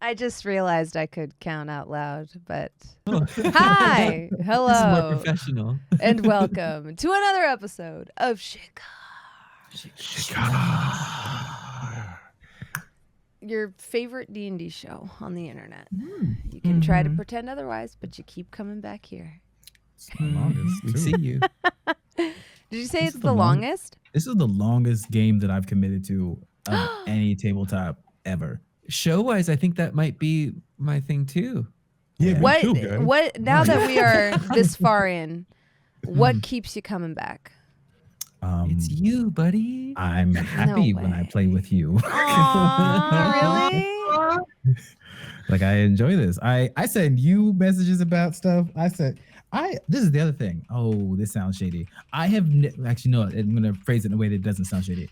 I just realized I could count out loud, but Oh. hi, hello, This is more professional. and welcome to another episode of Shikar. Your favorite D&D show on the internet. You can try to pretend otherwise, but you keep coming back here. It's the longest. We too. see you. Did you say This it's is the the long- longest? This is the longest game that I've committed to of any tabletop ever. Show-wise, I think that might be my thing too. Yeah, me What? too, guys. What? Now that we are this far in, Hmm. what keeps you coming back? It's you, buddy. I'm happy when I way. play with you. Aw, really? Like I enjoy this. I send you messages about stuff. This is the other thing. Oh, this sounds shady. Actually no, I'm gonna phrase it in a way that doesn't sound shady.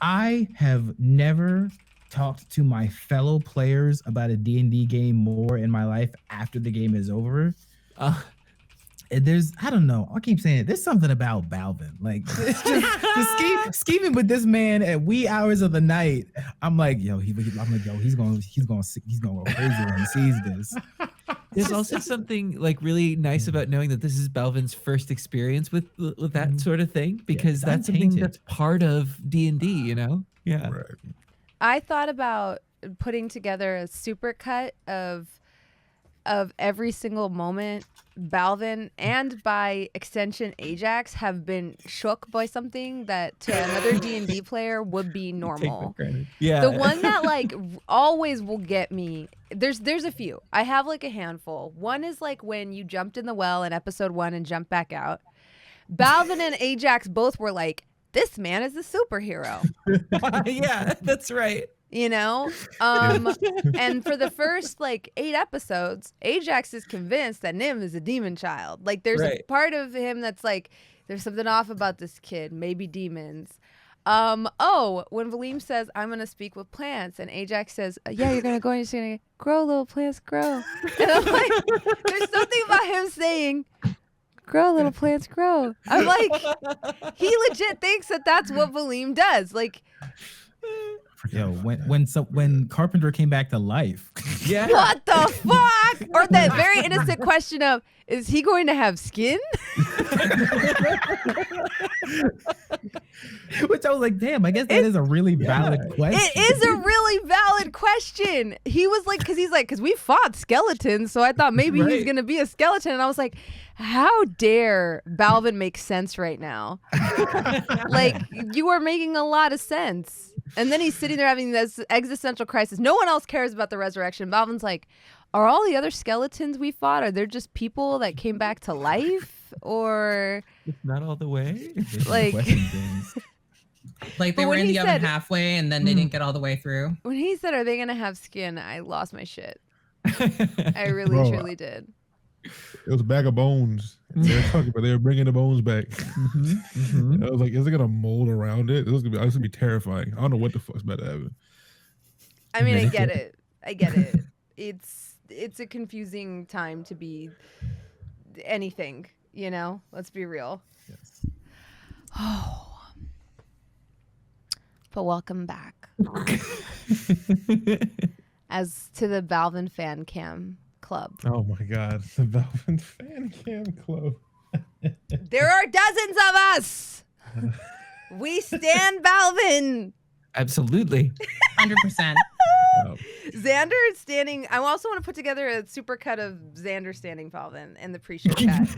I have never talked to my fellow players about a D&D game more in my life after the game is over. I don't know. I keep saying it. There's something about Balvin. Like just scheming with this man at wee hours of the night. I'm like, he's going to go crazy when he sees this. There's also something like really nice about knowing that this is Balvin's first experience with that sort of thing, because Yeah, that's something untainted. that's part of D&D, you know? Yeah. Right. I thought about putting together a supercut of every single moment Balvin and by extension Ajax have been shook by something that to another D&D player would be normal. Yeah. The one that like always will get me, there's a few. I have like a handful. One is like when you jumped in the well in episode 1 and jumped back out. Balvin and Ajax both were like, this man is a superhero. Yeah, that's right. You know? And for the first like 8 episodes, Ajax is convinced that Nim is a demon child. Like there's a Right. part of him that's like, there's something off about this kid, maybe demons. When Valym says, I'm gonna speak with plants, and Ajax says, yeah, you're gonna go and you're gonna grow, little plants, grow. And I'm like, there's something about him saying, grow, little plants, grow. I'm like, he legit thinks that that's what Valym does. Like, Yo, when Carpenter came back to life. Yeah. what the fuck? Or that very innocent question of, is he going to have skin? Which I was like, damn, I guess that is a really valid question. It is a really valid question. He was like, because we fought skeletons, so I thought maybe he's Right. going to be a skeleton. And I was like, how dare Balvin make sense right now? Like, you are making a lot of sense. And then he's sitting there having this existential crisis. No one else cares about the resurrection. Balvin's like, are all the other skeletons we fought, are there just people that came back to life? Or It's not all the way. like, Question things. Like they But were when in he the oven said- halfway and then they didn't get all the way through. when he said, are they going to have skin? I lost my shit. I really, Bro, truly did. It was a bag of bones. They're talking, but they were bringing the bones back. I was like, is it gonna mold around it? This is gonna be terrifying. I don't know what the fuck's about to happen. I mean, I get it. It's a confusing time to be anything, you know? Let's be real. Yes. Oh. But welcome back. As to the Balvin Fan Cam Club. Oh my god, the Valvin Fan Cam Club. There are dozens of us! We stand Balvin! Absolutely. 100%. Xander is standing. I also want to put together a supercut of Xander standing Balvin in the pre-show chat.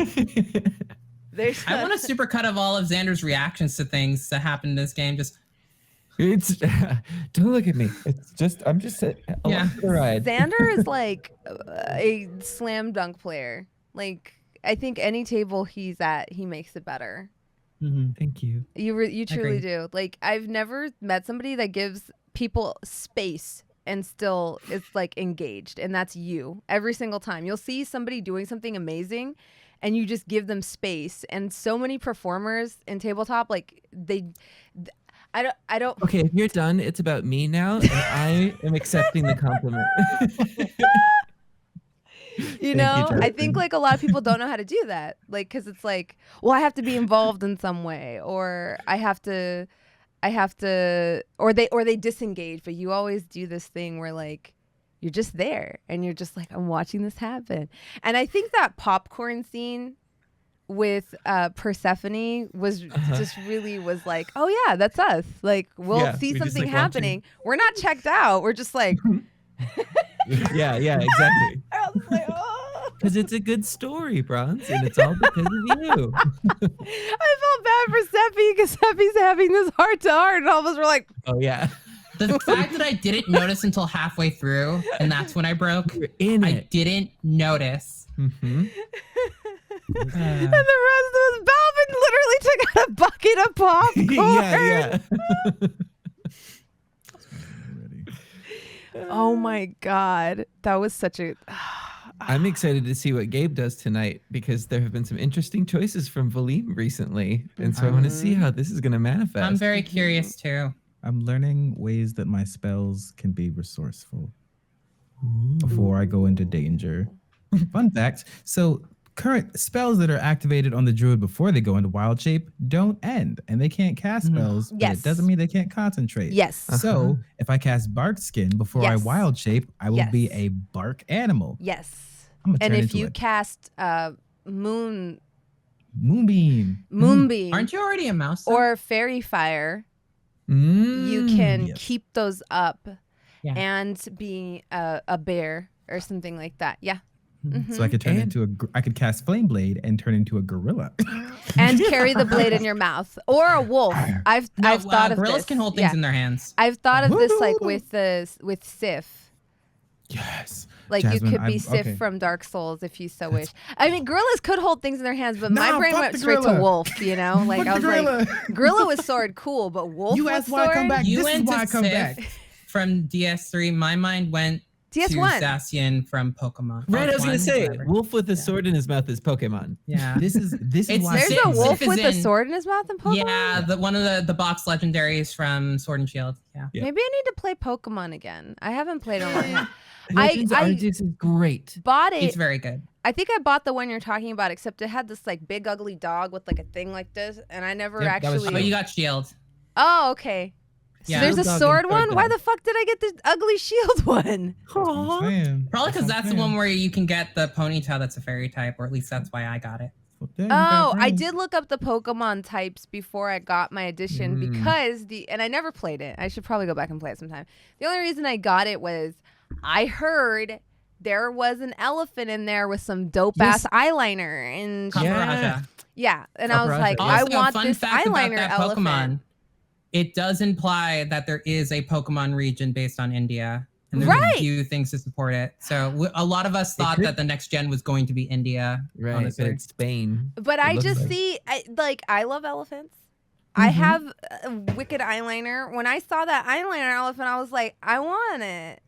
There's I want a super cut of all of Xander's reactions to things that happened in this game. Just It's don't look at me. It's just I'm just along Yeah. for the ride. Xander is like a slam dunk player. Like, I think any table he's at, he makes it better. Thank you. You truly Agree. do. Like, I've never met somebody that gives people space and still is like engaged, and that's you. Every single time you'll see somebody doing something amazing and you just give them space. And so many performers in tabletop, like I don't Okay, if you're done, it's about me now, and I am accepting the compliment. you know, I Jasmine. think like a lot of people don't know how to do that. Like, cause it's like, well, I have to be involved in some way, or I have to, or they disengage, but you always do this thing where like, you're just there and you're just like, I'm watching this happen. And I think that popcorn scene with Persephone was just really was like, oh yeah, that's us. Like we'll see something happening. We're not checked out. We're just like yeah, exactly. I was like, oh. Because it's a good story, Bronze, and it's all because of you. I felt bad for Seppi because Seppi's having this heart-to-heart, and all of us were like, oh yeah. The fact that I didn't notice until halfway through, and that's when I broke. I didn't notice. Mm-hmm. And the rest of us, Balvin literally took out a bucket of popcorn. Oh my God. That was such a... I'm excited to see what Gabe does tonight because there have been some interesting choices from Valym recently. And so I want to see how this is going to manifest. I'm very curious too. I'm learning ways that my spells can be resourceful before I go into danger. Fun fact. So current spells that are activated on the druid before they go into wild shape don't end, and they can't cast spells, but it doesn't mean they can't concentrate. Yes. So if I cast bark skin before I wild shape, I will be a bark animal. Yes. And if you cast Moonbeam, Aren't you already a mouse? Or Fairy Fire, you can keep those up and be a bear or something like that. Yeah. Mm-hmm. So I could turn into I could cast Flame Blade and turn into a gorilla. And carry the blade in your mouth. Or a wolf. I've thought of gorillas this. Can hold things in their hands. I've thought of this like with Sif. Yes. Like Jasmine, you could be Sif from Dark Souls if you so wish. I mean, gorillas could hold things in their hands, but my brain went straight to wolf, you know? Like I was like, gorilla with sword, cool, but wolf with sword? You asked why I come back. You this is why I come back. From DS3, my mind went DS1. to Zacian from Pokemon. Right, I was going to say, wolf with a sword in his mouth is Pokemon. Yeah. This is why there's a wolf with a sword in his mouth in Pokemon? Yeah, one of the box legendaries from Sword and Shield. Yeah. Maybe I need to play Pokemon again. I haven't played in a long time. Legends Arceus is great. Bought it. It's very good. I think I bought the one you're talking about, except it had this like big ugly dog with like a thing like this, and I never actually. Oh, you got Shield. Oh, okay. So Yeah. there's a sword one? dog. Why the fuck did I get the ugly shield one? Probably because that's the one where you can get the ponytail that's a fairy type, or at least that's why I got it. Oh, I did look up the Pokemon types before I got my edition because and I never played it. I should probably go back and play it sometime. The only reason I got it was I heard there was an elephant in there with some dope ass eyeliner and yeah, and I was like, Also, I want fun this fact about eyeliner that elephant. Pokemon. It does imply that there is a Pokemon region based on India. And there's a few things to support it. So a lot of us thought that the next gen was going to be India. Right, honestly. but it's Spain. But I just see, I love elephants. I have a wicked eyeliner. When I saw that eyeliner elephant, I was like, I want it.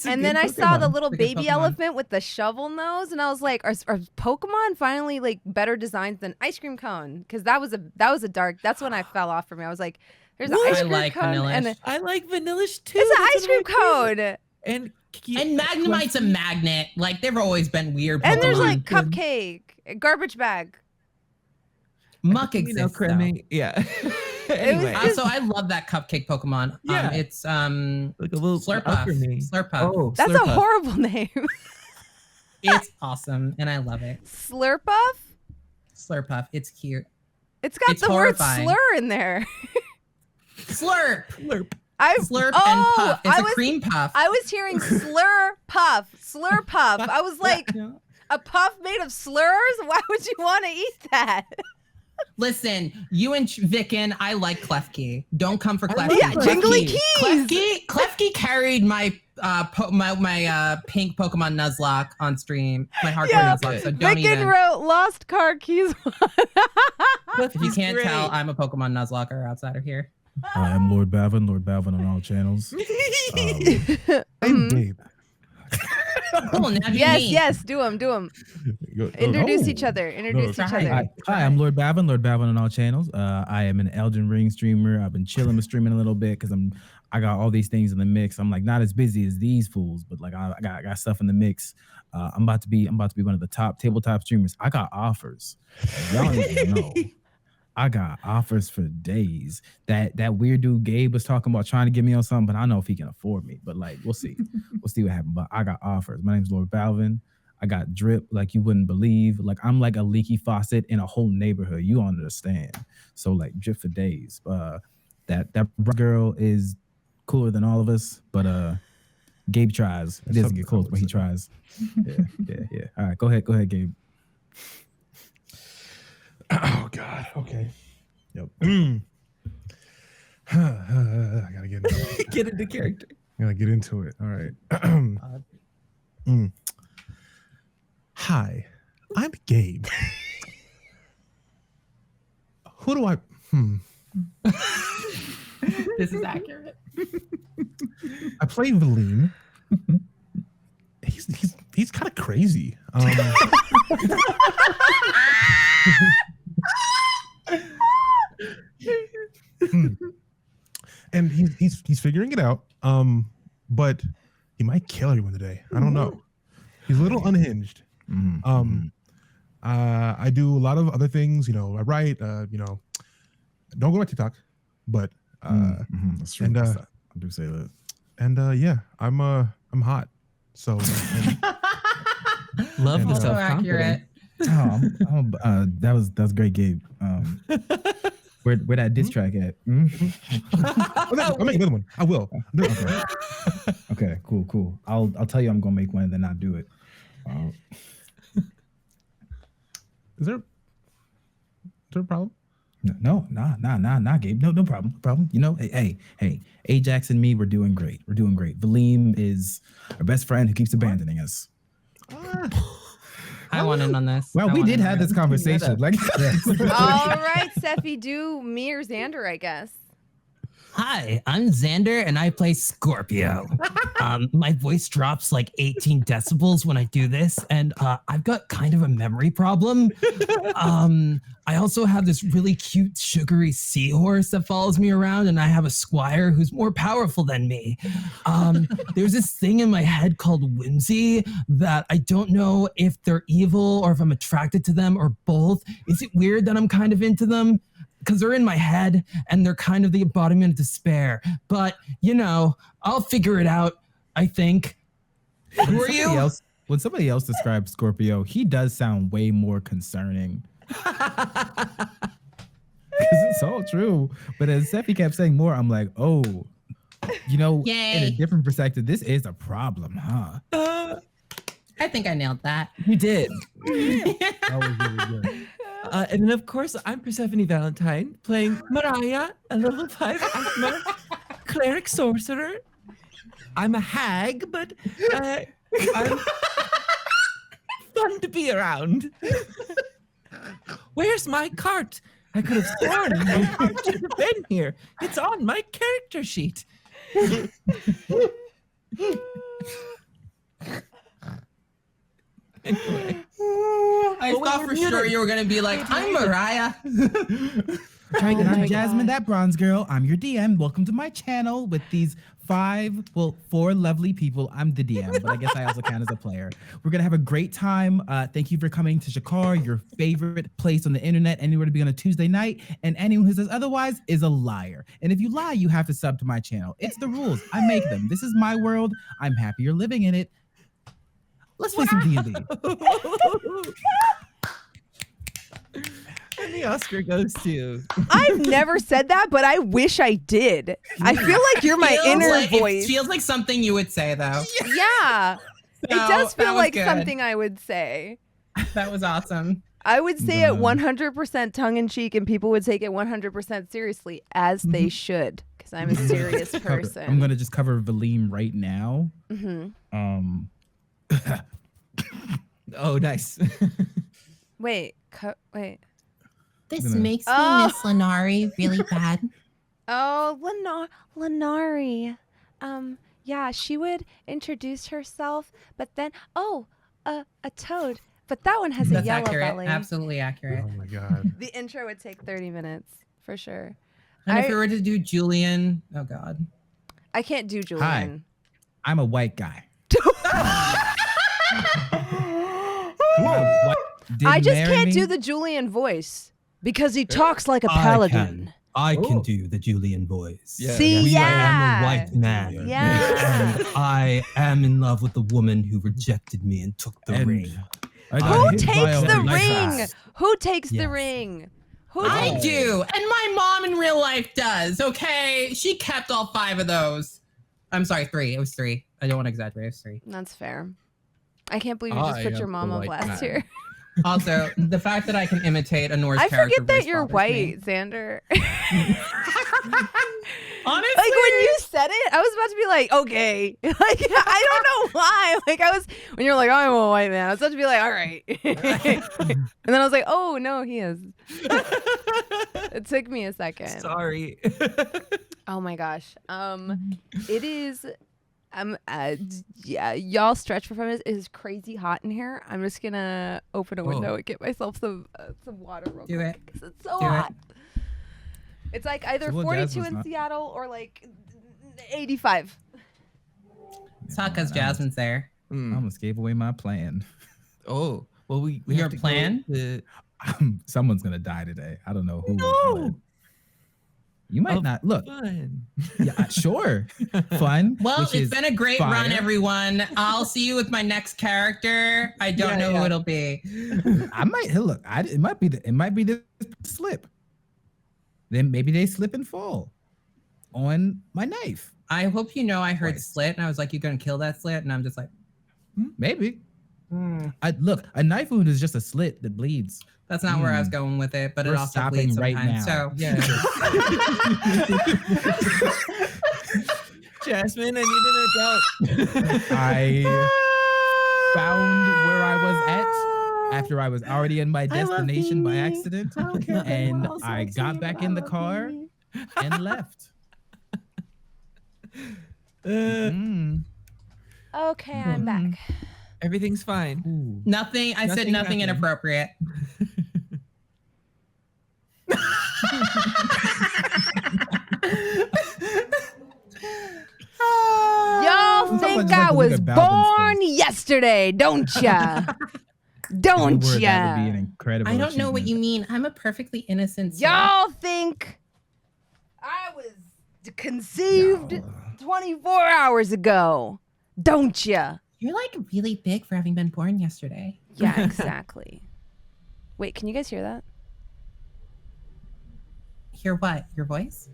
And then I saw the little baby elephant with the shovel nose, and I was like, are Pokemon finally like better designs than Ice Cream Cone? Because that was a dark. That's when I fell off for me. I was like, there's an ice cream cone. And I like Vanillish too. it's an ice cream cone. And Magnemite's a magnet. Like they've always been weird Pokemon. And there's like Cupcake, Garbage Bag. Muck exists. Yeah. Anyway. Also, I love that Cupcake Pokemon. Yeah. It's like a little Slurpuff. Slurpuff. Oh, That's Slurpuff. a horrible name. It's awesome, and I love it. Slurpuff? Slurpuff. It's cute. It's got the horrifying. word slur in there. Slurp. Slurp and Oh, puff. It's a cream puff. I was hearing slur puff. I was like, a puff made of slurs? Why would you want to eat that? Listen, you and Vicken, I like Klefki. Don't come for Klefki. Yeah, Jingly Keys. Klefki carried my pink Pokemon Nuzlocke on stream. My hardcore Nuzlocke. So don't Vicken even. wrote lost car keys. If you can't tell, I'm a Pokemon Nuzlocker outside of here. I am LordBalvin on all channels. I'm Gabe. Cool, now do Yes, do them. Introduce each other. Hi, I'm LordBalvin on all channels. I am an Elden Ring streamer. I've been chilling with streaming a little bit because I got all these things in the mix. I'm like not as busy as these fools, but like I got stuff in the mix. I'm about to be one of the top tabletop streamers. I got offers. Y'all need to know. I got offers for days. That weird dude Gabe was talking about trying to get me on something, but I don't know if he can afford me. But like, we'll see. We'll see what happens. But I got offers. My name's LordBalvin. I got drip like you wouldn't believe. Like I'm like a leaky faucet in a whole neighborhood. You don't understand. So like drip for days. That girl is cooler than all of us, but Gabe tries. He doesn't get close, but he tries. Yeah. All right, go ahead, Gabe. Oh God. Okay. Yep. I gotta get into it. Get into character. I gotta get into it. All right. Hi, I'm Gabe. Who do I? This is accurate. I play Valym. He's kind of crazy. And he's figuring it out. But he might kill everyone today. I don't know. He's a little unhinged. I do a lot of other things. You know, I write. You know, don't go to TikTok, but that's true. And I do say that. And yeah, I'm hot. So Love the Also self-confidence. accurate. That was great, Gabe. Where that diss track at? I'll make another one. I will. Okay, cool. I'll tell you I'm gonna make one and then not do it. Is there a problem? Nah, Gabe. No problem. You know, hey, Ajax and me, we're doing great. Valym is our best friend who keeps abandoning us. I want in on this. Well, we did have this conversation. Like, All right, Sephi, do me or Xander, I guess. Hi, I'm Xander and I play Scorpio. My voice drops like 18 decibels when I do this, and I've got kind of a memory problem. I also have this really cute, sugary seahorse that follows me around, and I have a squire who's more powerful than me. There's this thing in my head called whimsy that I don't know if they're evil or if I'm attracted to them or both. Is it weird that I'm kind of into them? Because they're in my head and they're kind of the embodiment of despair. But, you know, I'll figure it out, I think. Who are you? When somebody else describes Scorpio, he does sound way more concerning. Because it's all true. But as Sephi kept saying more, I'm like, oh, you know, in a different perspective, this is a problem, huh? I think I nailed that. You did. That was really good. And then, of course, I'm Persephone Valentine, playing Mirayah, a level 5 Atma cleric sorcerer. I'm a hag, but I'm fun to be around. Where's my cart? I could have sworn my cart should have been here. It's on my character sheet. Anyway. I thought for sure you were going to be like, I'm Mirayah. I'm Jasmine ThatBronzeGirl. I'm your DM. Welcome to my channel with these 4 lovely people. I'm the DM, but I guess I also count as a player. We're going to have a great time. Thank you for coming to Shikar, your favorite place on the internet, anywhere to be on a Tuesday night. And anyone who says otherwise is a liar. And if you lie, you have to sub to my channel. It's the rules. I make them. This is my world. I'm happy you're living in it. Let's play some D&D. And the Oscar goes to... I've never said that, but I wish I did. I feel like you're my inner voice. It feels like something you would say, though. Yeah. It So, does that feel was like good. something I would say. That was awesome. I would say it 100% tongue-in-cheek, and people would take it 100% seriously, as they should, because I'm a serious person. I'm going to just cover Valym right now. Oh, nice. Wait. This makes me miss Lenari really bad. Oh, Lenari. Yeah, she would introduce herself, but then, a toad. But that one has a That's yellow accurate. belly. Absolutely accurate. Oh my God. The intro would take 30 minutes, for sure. And if we were to do Julian, oh God. I can't do Julian. I'm a white guy. I just can't do the Julian voice. Because he talks like a paladin. I can do the Julian voice. Yeah. See, I am a white man. Yeah. And I am in love with the woman who rejected me and took the ring. Who takes the ring? Yes. Who takes the ring? Who I takes do, and my mom in real life does. Okay, she kept all 5 of those. I'm sorry, 3. It was 3. I don't want to exaggerate. It was 3. That's fair. I can't believe you just put your mom on blast here. Also, the fact that I can imitate a Norse I character forget that voice you're bothers me. white, Xander. Honestly, Like when you said it, I was about to be like, okay. Like I don't know why. Like when you're like, I'm a white man, I was about to be like, all right. And then I was like, oh no, he is. It took me a second. Sorry. Oh my gosh. It is. Yeah, y'all stretch for 5 minutes. It is crazy hot in here. I'm just gonna open a window and get myself some water real Do quick it. because it's so Do hot. It's like either So what 42 Jasmine's in not- Seattle or like 85. it's hot because Jasmine's there. I'm gonna escape away my plan. Oh, well, we Your have to go plan? to- Someone's gonna die today. I don't know who. No. You might Oh, not look. Fun. Yeah, sure. Fun. Well, which it's is been a great fire. run, everyone. I'll see you with my next character. I don't know who it'll be. I might look. It might be this slip. Then maybe they slip and fall on my knife. I hope you know I heard Twice. slit, and I was like, "You're gonna kill that slit," and I'm just like, Maybe. Look, a knife wound is just a slit that bleeds. "That's not where I was going with it." But We're it also stopping bleeds right sometimes. now. So Yeah. Jasmine, I need an adult. I found where I was at after I was already in my destination by accident, and I got back in the car and left. Okay, I'm back. Everything's fine. nothing. I said Nothing nothing happened. inappropriate. Y'all think just like I to look was at Balvin's born yesterday, don't ya? Don't That would be ya? an incredible. I don't know what you achievement. mean. I'm a perfectly innocent soul. Y'all think I was conceived 24 hours ago, don't ya? You're like really big for having been born yesterday. Yeah, exactly. Wait, can you guys hear that? Hear what? Your voice?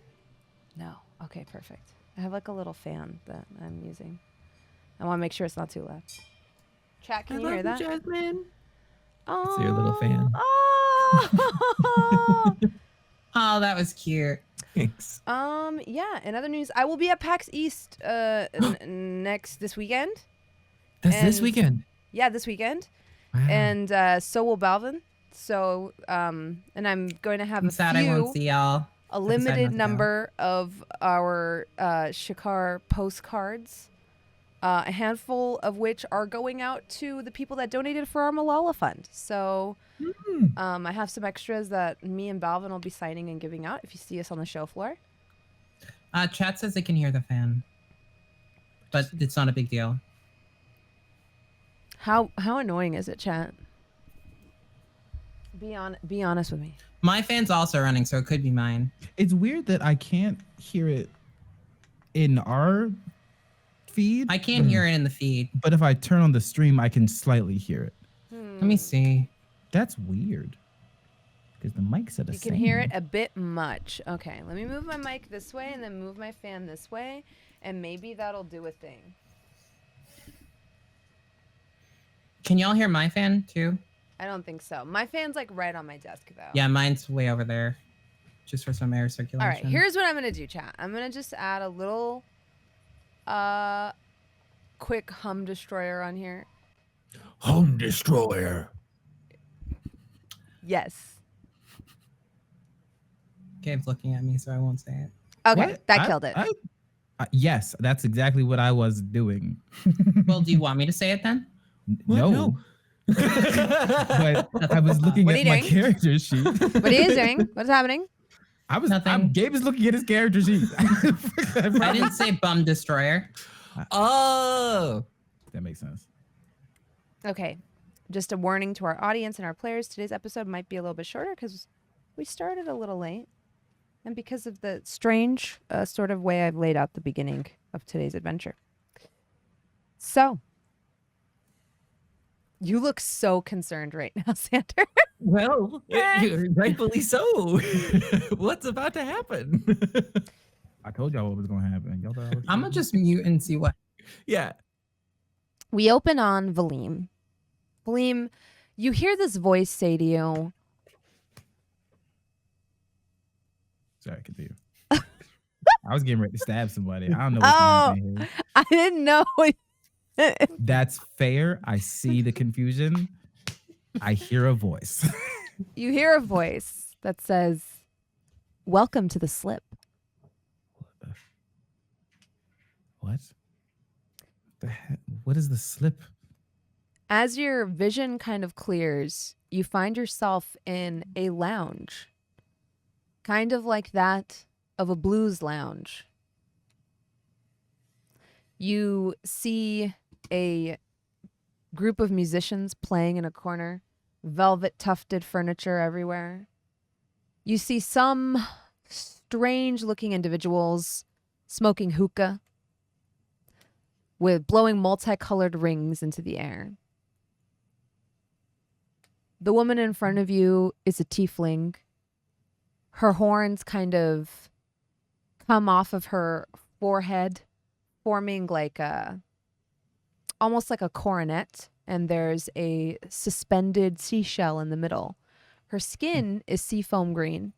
No. Okay, perfect. I have like a little fan that I'm using. I want to make sure it's not too loud. Chat, can you hear that? Jasmine. Oh, It's your little fan. Oh. Oh, that was cute. Thanks. Yeah. In other news, I will be at PAX East this weekend. That's this And- weekend. Yeah, this weekend. Wow. And so will Balvin. So and I'm going to have I'm a sad I won't few, see y'all. a decided not limited to go. number of our Shikar postcards. A handful of which are going out to the people that donated for our Malala Fund. So I have some extras that me and Balvin will be signing and giving out if you see us on the show floor. Chat says they can hear the fan, but it's not a big deal. How annoying is it, chat? Be honest with me. My fan's also running, so it could be mine. It's weird that I can't hear it in our feed. I can't hear it in the feed. But if I turn on the stream, I can slightly hear it. Let me see. That's weird. Because the mics are the You same. can hear it a bit much. Okay, let me move my mic this way and then move my fan this way, and maybe that'll do a thing. Can y'all hear my fan too? I don't think so. My fan's like right on my desk though. Yeah, mine's way over there, just for some air circulation. All right, here's what I'm gonna do, chat. I'm gonna just add a little, quick hum destroyer on here. Home destroyer. Yes. Gabe's looking at me, so I won't say it. Okay, What? that killed it. Yes, that's exactly what I was doing. Well, do you want me to say it then? No. No. But I was looking What are at you my doing? character sheet. What are you doing? What's happening? Nothing. Gabe is looking at his character sheet. I didn't say bum destroyer. Oh. That makes sense. Okay, just a warning to our audience and our players. Today's episode might be a little bit shorter because we started a little late. And because of the strange sort of way I've laid out the beginning of today's adventure. So, you look so concerned right now, Xander. Well, rightfully so. What's about to happen? I told y'all what was going to happen. Y'all thought I was I'm gonna just mute and see what. Yeah. We open on Valym. Valym, you hear this voice say to you, Sorry, continue. I was getting ready to stab somebody. I don't know what's going to happen here. I didn't know. That's fair. I see the confusion. I hear a voice. You hear a voice that says, welcome to the slip. What? What is the slip? As your vision kind of clears, you find yourself in a lounge. Kind of like that of a blues lounge. You see a group of musicians playing in a corner, velvet tufted furniture everywhere. You see some strange looking individuals smoking hookah with blowing multicolored rings into the air. The woman in front of you is a tiefling. Her horns kind of come off of her forehead, forming like almost like a coronet, and there's a suspended seashell in the middle. Her skin is seafoam green,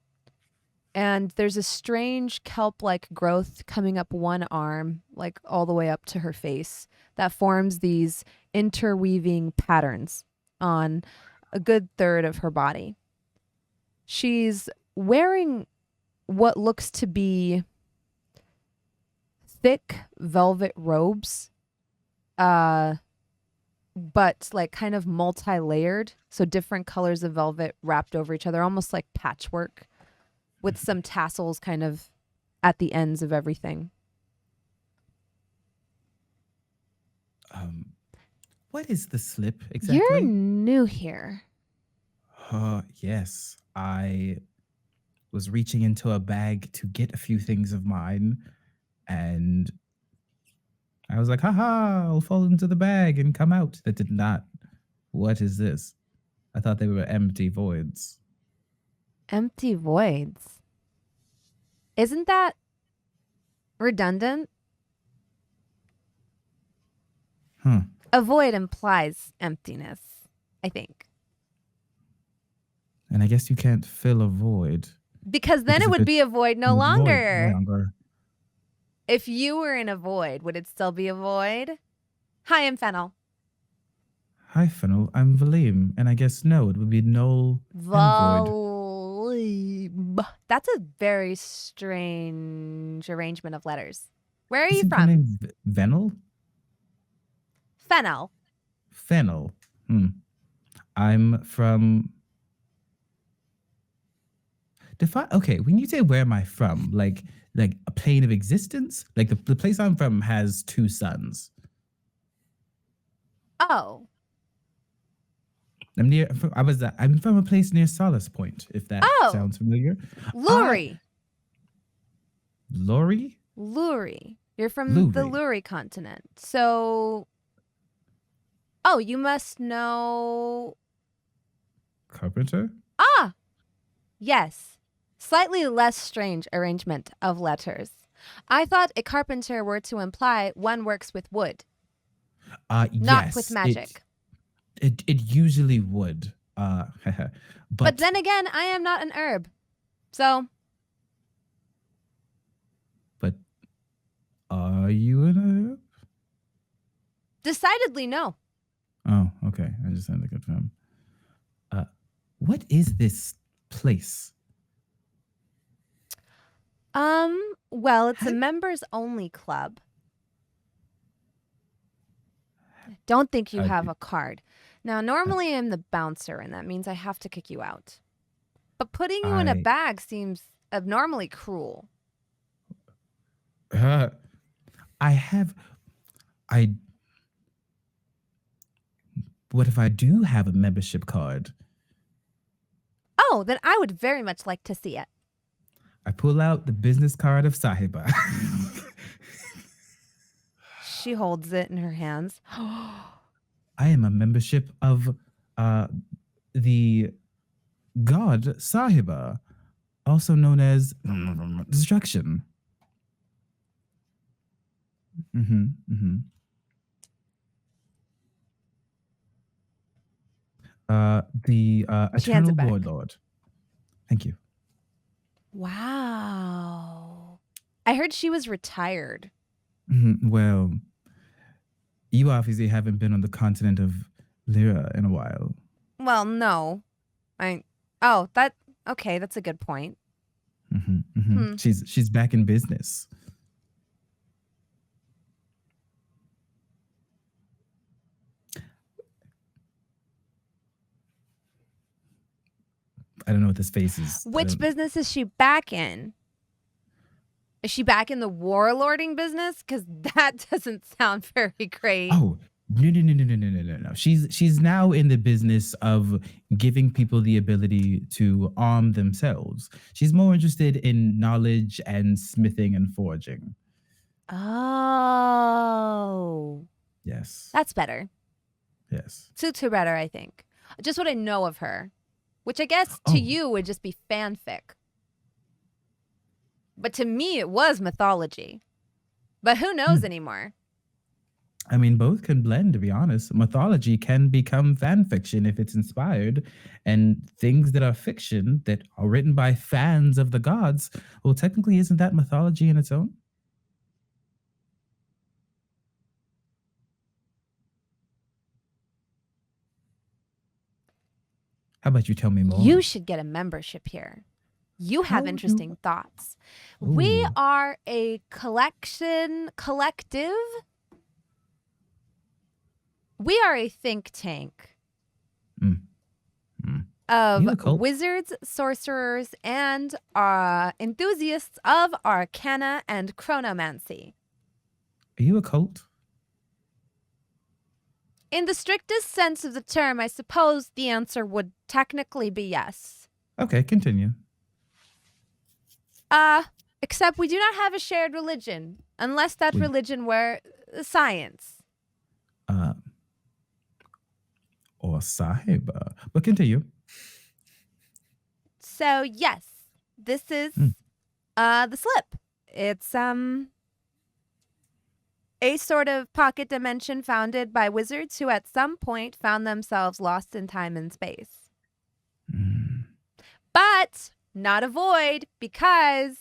and there's a strange kelp-like growth coming up one arm, like all the way up to her face, that forms these interweaving patterns on a good third of her body. She's wearing what looks to be thick velvet robes, but like kind of multi-layered, so different colors of velvet wrapped over each other, almost like patchwork, with some tassels kind of at the ends of everything. What is the slip exactly? You're new here. Yes. I was reaching into a bag to get a few things of mine, and I was like, haha, I'll fall into the bag and come out. That did not. What is this? I thought they were empty voids. Empty voids. Isn't that redundant? A void implies emptiness, I think. And I guess you can't fill a void. Because then it would be a void no longer. longer. If you were in a void, would it still be a void? Hi, I'm Fennel. Hi, Fennel. I'm Valym. And I guess no, it would be null and void. Valym. That's a very strange arrangement of letters. Where are you Isn't your from? name Venel? Fennel. Fennel. I'm from... Okay, when you say where am I from, like a plane of existence? Like the place I'm from has two suns. Oh. I'm from a place near Solace Point, if that sounds familiar. Luri. Luri? Luri. You're from the Luri continent. So... Oh, you must know... Carpenter? Ah! Yes. Slightly less strange arrangement of letters. I thought a carpenter were to imply one works with wood. Not yes, with magic. It usually would. But then again, I am not an herb. So... But are you an herb? Decidedly no. Oh, okay. I just had to confirm. What is this place? Well, it's a members only club. Don't think you have a card. Now, normally I'm the bouncer, and that means I have to kick you out. But putting you in a bag seems abnormally cruel. What if I do have a membership card? Oh, then I would very much like to see it. I pull out the business card of Sahiba. She holds it in her hands. I am a membership of the god Sahiba, also known as destruction. The eternal warlord. Thank you. Wow. I heard she was retired. Well, you obviously haven't been on the continent of Lyra in a while. Well, no. Okay, that's a good point. She's back in business. I don't know what this face is. Which business is she back in? Is she back in the warlording business? Because that doesn't sound very great. Oh, no. She's now in the business of giving people the ability to arm themselves. She's more interested in knowledge and smithing and forging. Oh. Yes. That's better. Yes. Suits her better, I think. Just what I know of her. Which I guess to you would just be fanfic. But to me, it was mythology. But who knows anymore? I mean, both can blend, to be honest. Mythology can become fan fiction if it's inspired. And things that are fiction that are written by fans of the gods, well, technically, isn't that mythology in its own? How about you tell me more? You should get a membership here. You have interesting thoughts. Ooh. We are a collective. We are a think tank of wizards, sorcerers, and enthusiasts of arcana and chronomancy. Are you a cult? In the strictest sense of the term, I suppose the answer would technically be yes. Okay, continue. Except we do not have a shared religion, unless that religion were science. Or Sahiba. But continue. So yes, this is the slip. It's a sort of pocket dimension founded by wizards who at some point found themselves lost in time and space. But not a void, because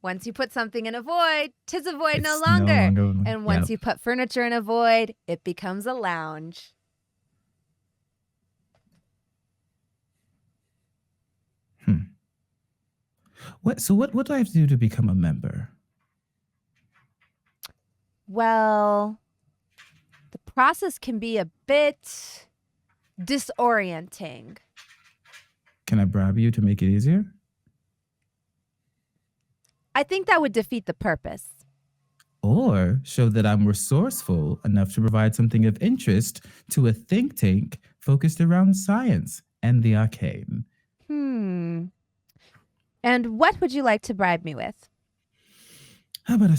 once you put something in a void, 'tis a void no longer. And once you put furniture in a void, it becomes a lounge. What do I have to do to become a member? Well, the process can be a bit disorienting. Can I bribe you to make it easier? I think that would defeat the purpose. Or show that I'm resourceful enough to provide something of interest to a think tank focused around science and the arcane. And what would you like to bribe me with? How about a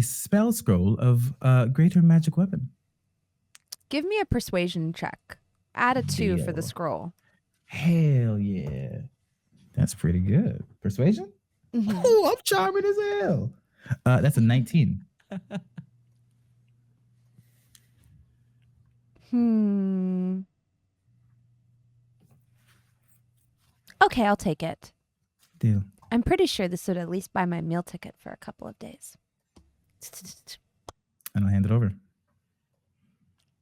spell scroll of greater magic weapon? Give me a persuasion check. Add a 2 for the Deal. scroll. Hell yeah. That's pretty good. Persuasion? Oh, I'm charming as hell. That's a 19. Okay, I'll take it. Deal. I'm pretty sure this would at least buy my meal ticket for a couple of days. And I'll hand it over.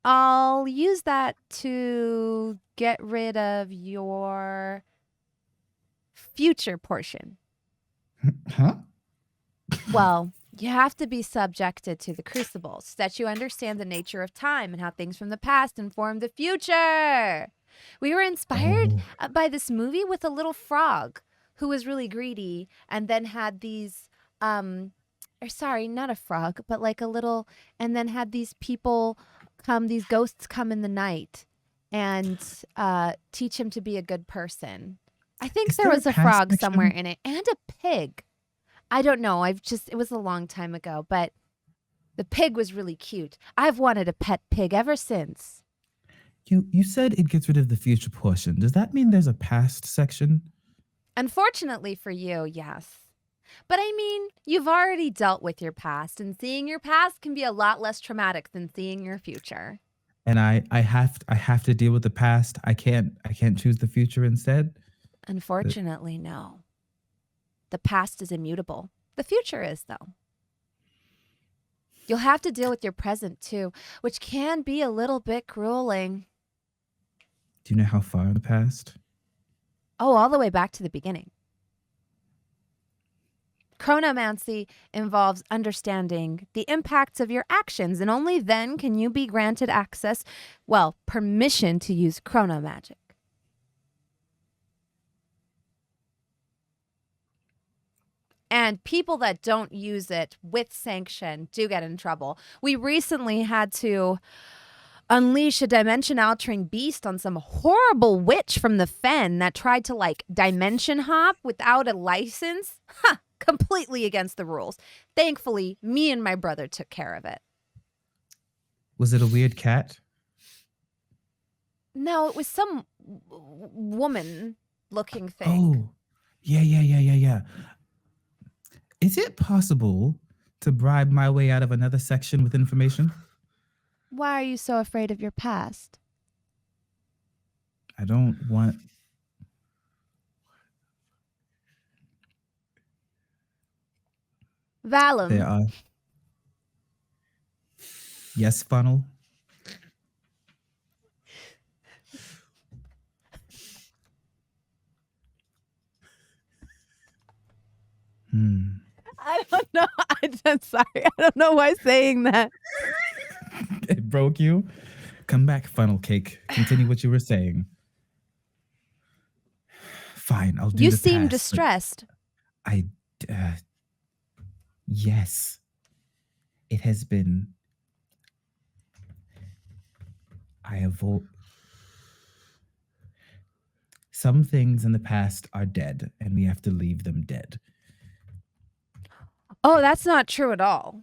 I'll use that to get rid of your future portion. Huh? Well, you have to be subjected to the crucible so that you understand the nature of time and how things from the past inform the future. We were inspired by this movie with a little frog who was really greedy and then had these, sorry, not a frog, but like a little, and then had these people come, these ghosts come in the night and teach him to be a good person. I think Is there there was a a past frog section? somewhere in it and a pig. I don't know. It was a long time ago, but the pig was really cute. I've wanted a pet pig ever since. You said it gets rid of the future portion. Does that mean there's a past section? Unfortunately for you, yes. But I mean, you've already dealt with your past, and seeing your past can be a lot less traumatic than seeing your future. And I have to deal with the past. I can't choose the future instead. Unfortunately, no. The past is immutable. The future is, though. You'll have to deal with your present, too, which can be a little bit grueling. Do you know how far in the past? Oh, all the way back to the beginning. Chronomancy involves understanding the impacts of your actions, and only then can you be granted access, well, permission to use chronomagic. And people that don't use it with sanction do get in trouble. We recently had to unleash a dimension-altering beast on some horrible witch from the Fen that tried to, like, dimension hop without a license. Ha! Completely against the rules. Thankfully, me and my brother took care of it. Was it a weird cat? No, it was some woman-looking thing. Oh, yeah. Is it possible to bribe my way out of another section with information? Why are you so afraid of your past? I don't want... Valym. There are... Yes, funnel. I don't know. I'm sorry. I don't know why saying that. It broke you? Come back, funnel cake. Continue what you were saying. Fine, I'll do You the seem past, but distressed. Yes. It has been... Some things in the past are dead, and we have to leave them dead. Oh, that's not true at all.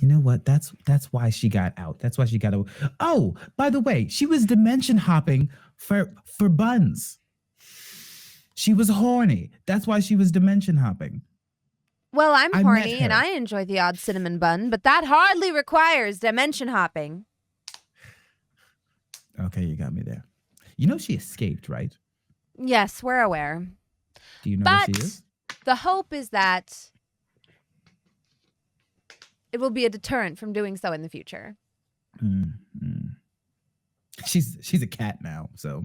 You know what? That's why she got out. That's why she got out. Oh, by the way, she was dimension hopping for buns. She was horny. That's why she was dimension hopping. Well, I'm I met horny and her. I enjoy the odd cinnamon bun, but that hardly requires dimension hopping. Okay, you got me there. You know she escaped, right? Yes, we're aware. Do you know where But she is? the hope is that it will be a deterrent from doing so in the future. She's a cat now, so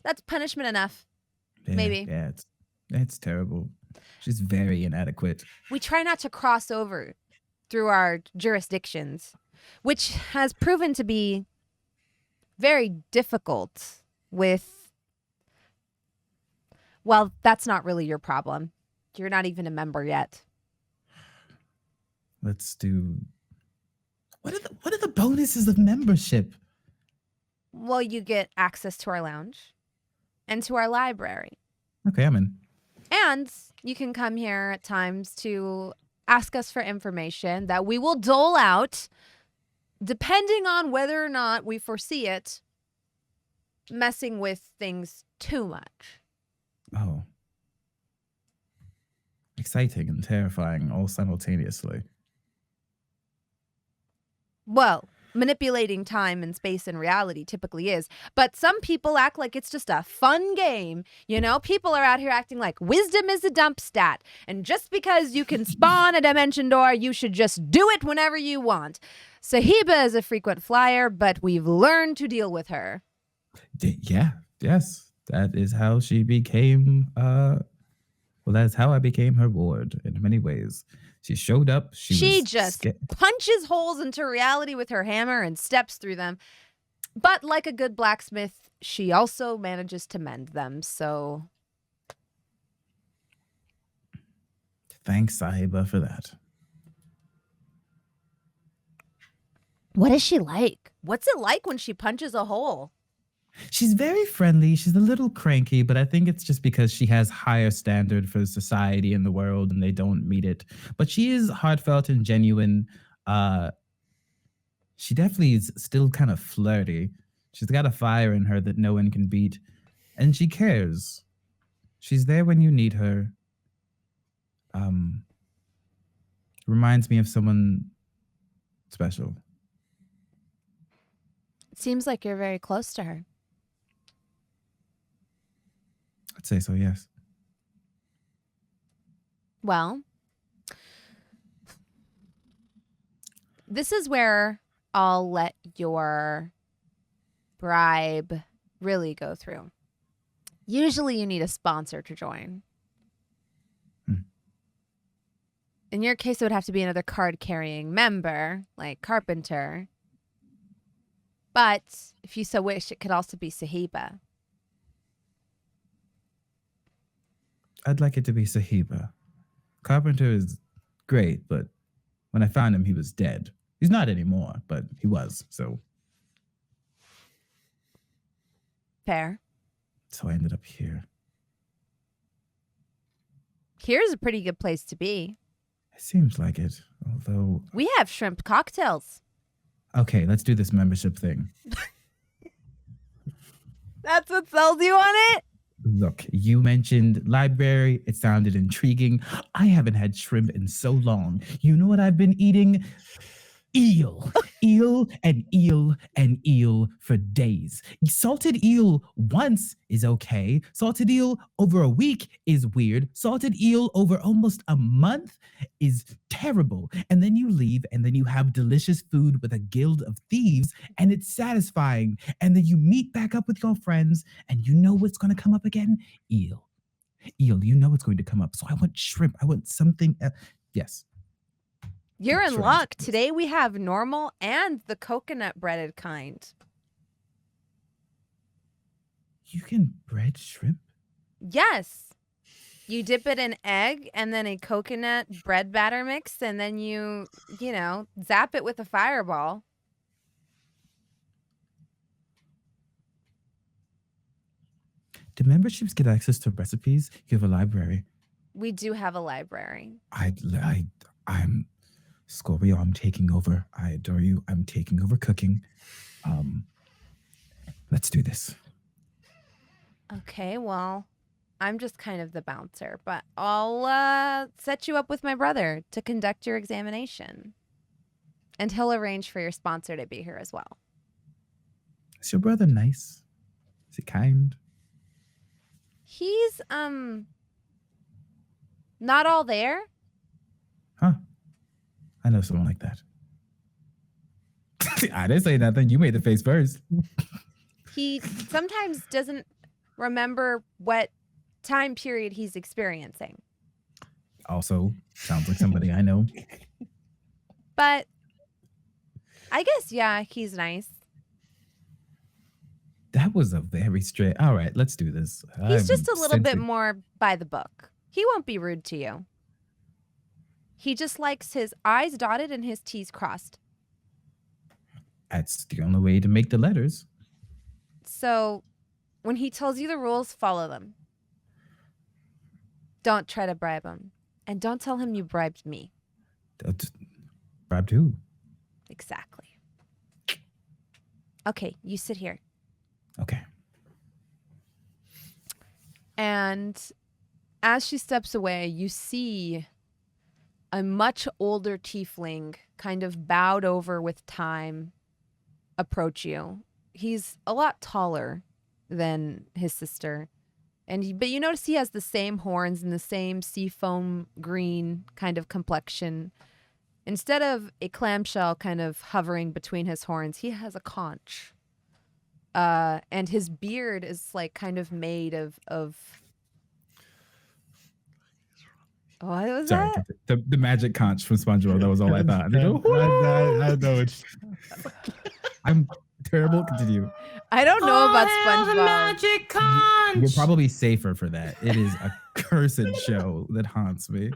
That's punishment enough. yeah, Maybe. Yeah, it's terrible. She's very inadequate. We try not to cross over through our jurisdictions, which has proven to be very difficult with... Well, that's not really your problem. You're not even a member yet. Let's do... What are the bonuses of membership? Well, you get access to our lounge and to our library. Okay, I'm in. And you can come here at times to ask us for information that we will dole out depending on whether or not we foresee it messing with things too much. Oh. Exciting and terrifying all simultaneously. Well, manipulating time and space and reality typically is, but some people act like it's just a fun game. You know, people are out here acting like wisdom is a dump stat, and just because you can spawn a dimension door, you should just do it whenever you want. Sahiba is a frequent flyer, but we've learned to deal with her. Yes. That is how she became, that is how I became her ward in many ways. She showed up. She just punches holes into reality with her hammer and steps through them. But like a good blacksmith, she also manages to mend them, so... Thanks, Sahiba, for that. What is she like? What's it like when she punches a hole? She's very friendly. She's a little cranky, but I think it's just because she has higher standard for society and the world and they don't meet it. But she is heartfelt and genuine. She definitely is still kind of flirty. She's got a fire in her that no one can beat. And she cares. She's there when you need her. Reminds me of someone special. It seems like you're very close to her. I'd say so, yes. Well, this is where I'll let your bribe really go through. Usually you need a sponsor to join. In your case, it would have to be another card-carrying member, like Carpenter. But if you so wish, it could also be Sahiba. I'd like it to be Sahiba. Carpenter is great, but when I found him, he was dead. He's not anymore, but he was, so. Fair. So I ended up here. Here's a pretty good place to be. It seems like it, although... We have shrimp cocktails. Okay, let's do this membership thing. That's what sells you on it? Look, you mentioned library. It sounded intriguing. I haven't had shrimp in so long. You know what I've been eating? Eel. Eel and eel and eel for days. Salted eel once is okay. Salted eel over a week is weird. Salted eel over almost a month is terrible. And then you leave and then you have delicious food with a guild of thieves and it's satisfying. And then you meet back up with your friends and you know what's going to come up again? Eel. Eel, you know what's going to come up. So I want shrimp. I want something else. Yes. You're in luck. Today we have normal and the coconut breaded kind. You can bread shrimp? Yes. You dip it in egg and then a coconut bread batter mix and then you zap it with a fireball. Do memberships get access to recipes? You have a library. We do have a library. I'm Scorpio, I'm taking over. I adore you. I'm taking over cooking. Let's do this. Okay, well, I'm just kind of the bouncer, but I'll set you up with my brother to conduct your examination. And he'll arrange for your sponsor to be here as well. Is your brother nice? Is he kind? He's, not all there. Huh. I know someone like that. I didn't say nothing. You made the face first. He sometimes doesn't remember what time period he's experiencing. Also, sounds like somebody I know. But I guess, yeah, he's nice. That was a very straight. All right, let's do this. He's just a little bit more by the book. He won't be rude to you. He just likes his I's dotted and his T's crossed. That's the only way to make the letters. So when he tells you the rules, follow them. Don't try to bribe him. And don't tell him you bribed me. Bribed who? Exactly. Okay, you sit here. Okay. And as she steps away, you see a much older tiefling, kind of bowed over with time, approach you. He's a lot taller than his sister. But you notice he has the same horns and the same seafoam green kind of complexion. Instead of a clamshell kind of hovering between his horns, he has a conch. And his beard is like kind of made of what was Sorry, that? the magic conch from SpongeBob. That was all I thought. I know it's. I'm terrible. Continue. I don't know about Hail the SpongeBob. magic conch. You're probably safer for that. It is a cursed show that haunts me.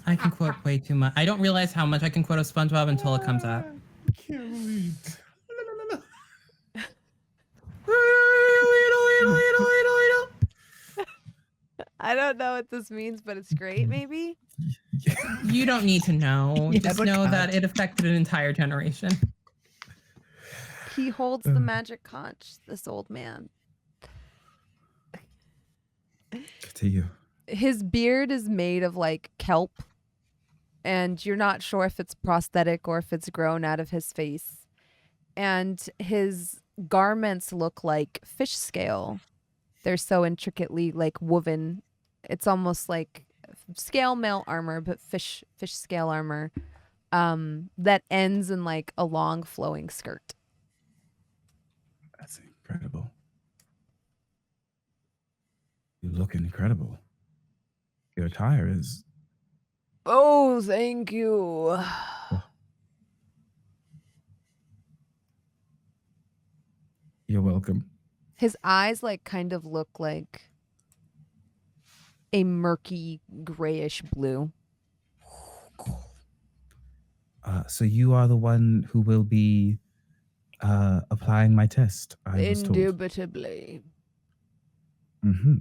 I can quote way too much. I don't realize how much I can quote of SpongeBob until it comes up. can't believe it. I don't know what this means, but it's great, maybe? You don't need to know. Yeah, Just but know God. that it affected an entire generation. He holds the magic conch, this old man. To you. His beard is made of like kelp, and you're not sure if it's prosthetic or if it's grown out of his face. And his garments look like fish scale. They're so intricately like woven. It's almost like scale mail armor, but fish scale armor that ends in like a long flowing skirt. That's incredible. You look incredible. Your attire is. Oh, thank you. You're welcome. His eyes like kind of look like a murky grayish blue. So you are the one who will be applying my test. I was told. Indubitably. Mm-hmm.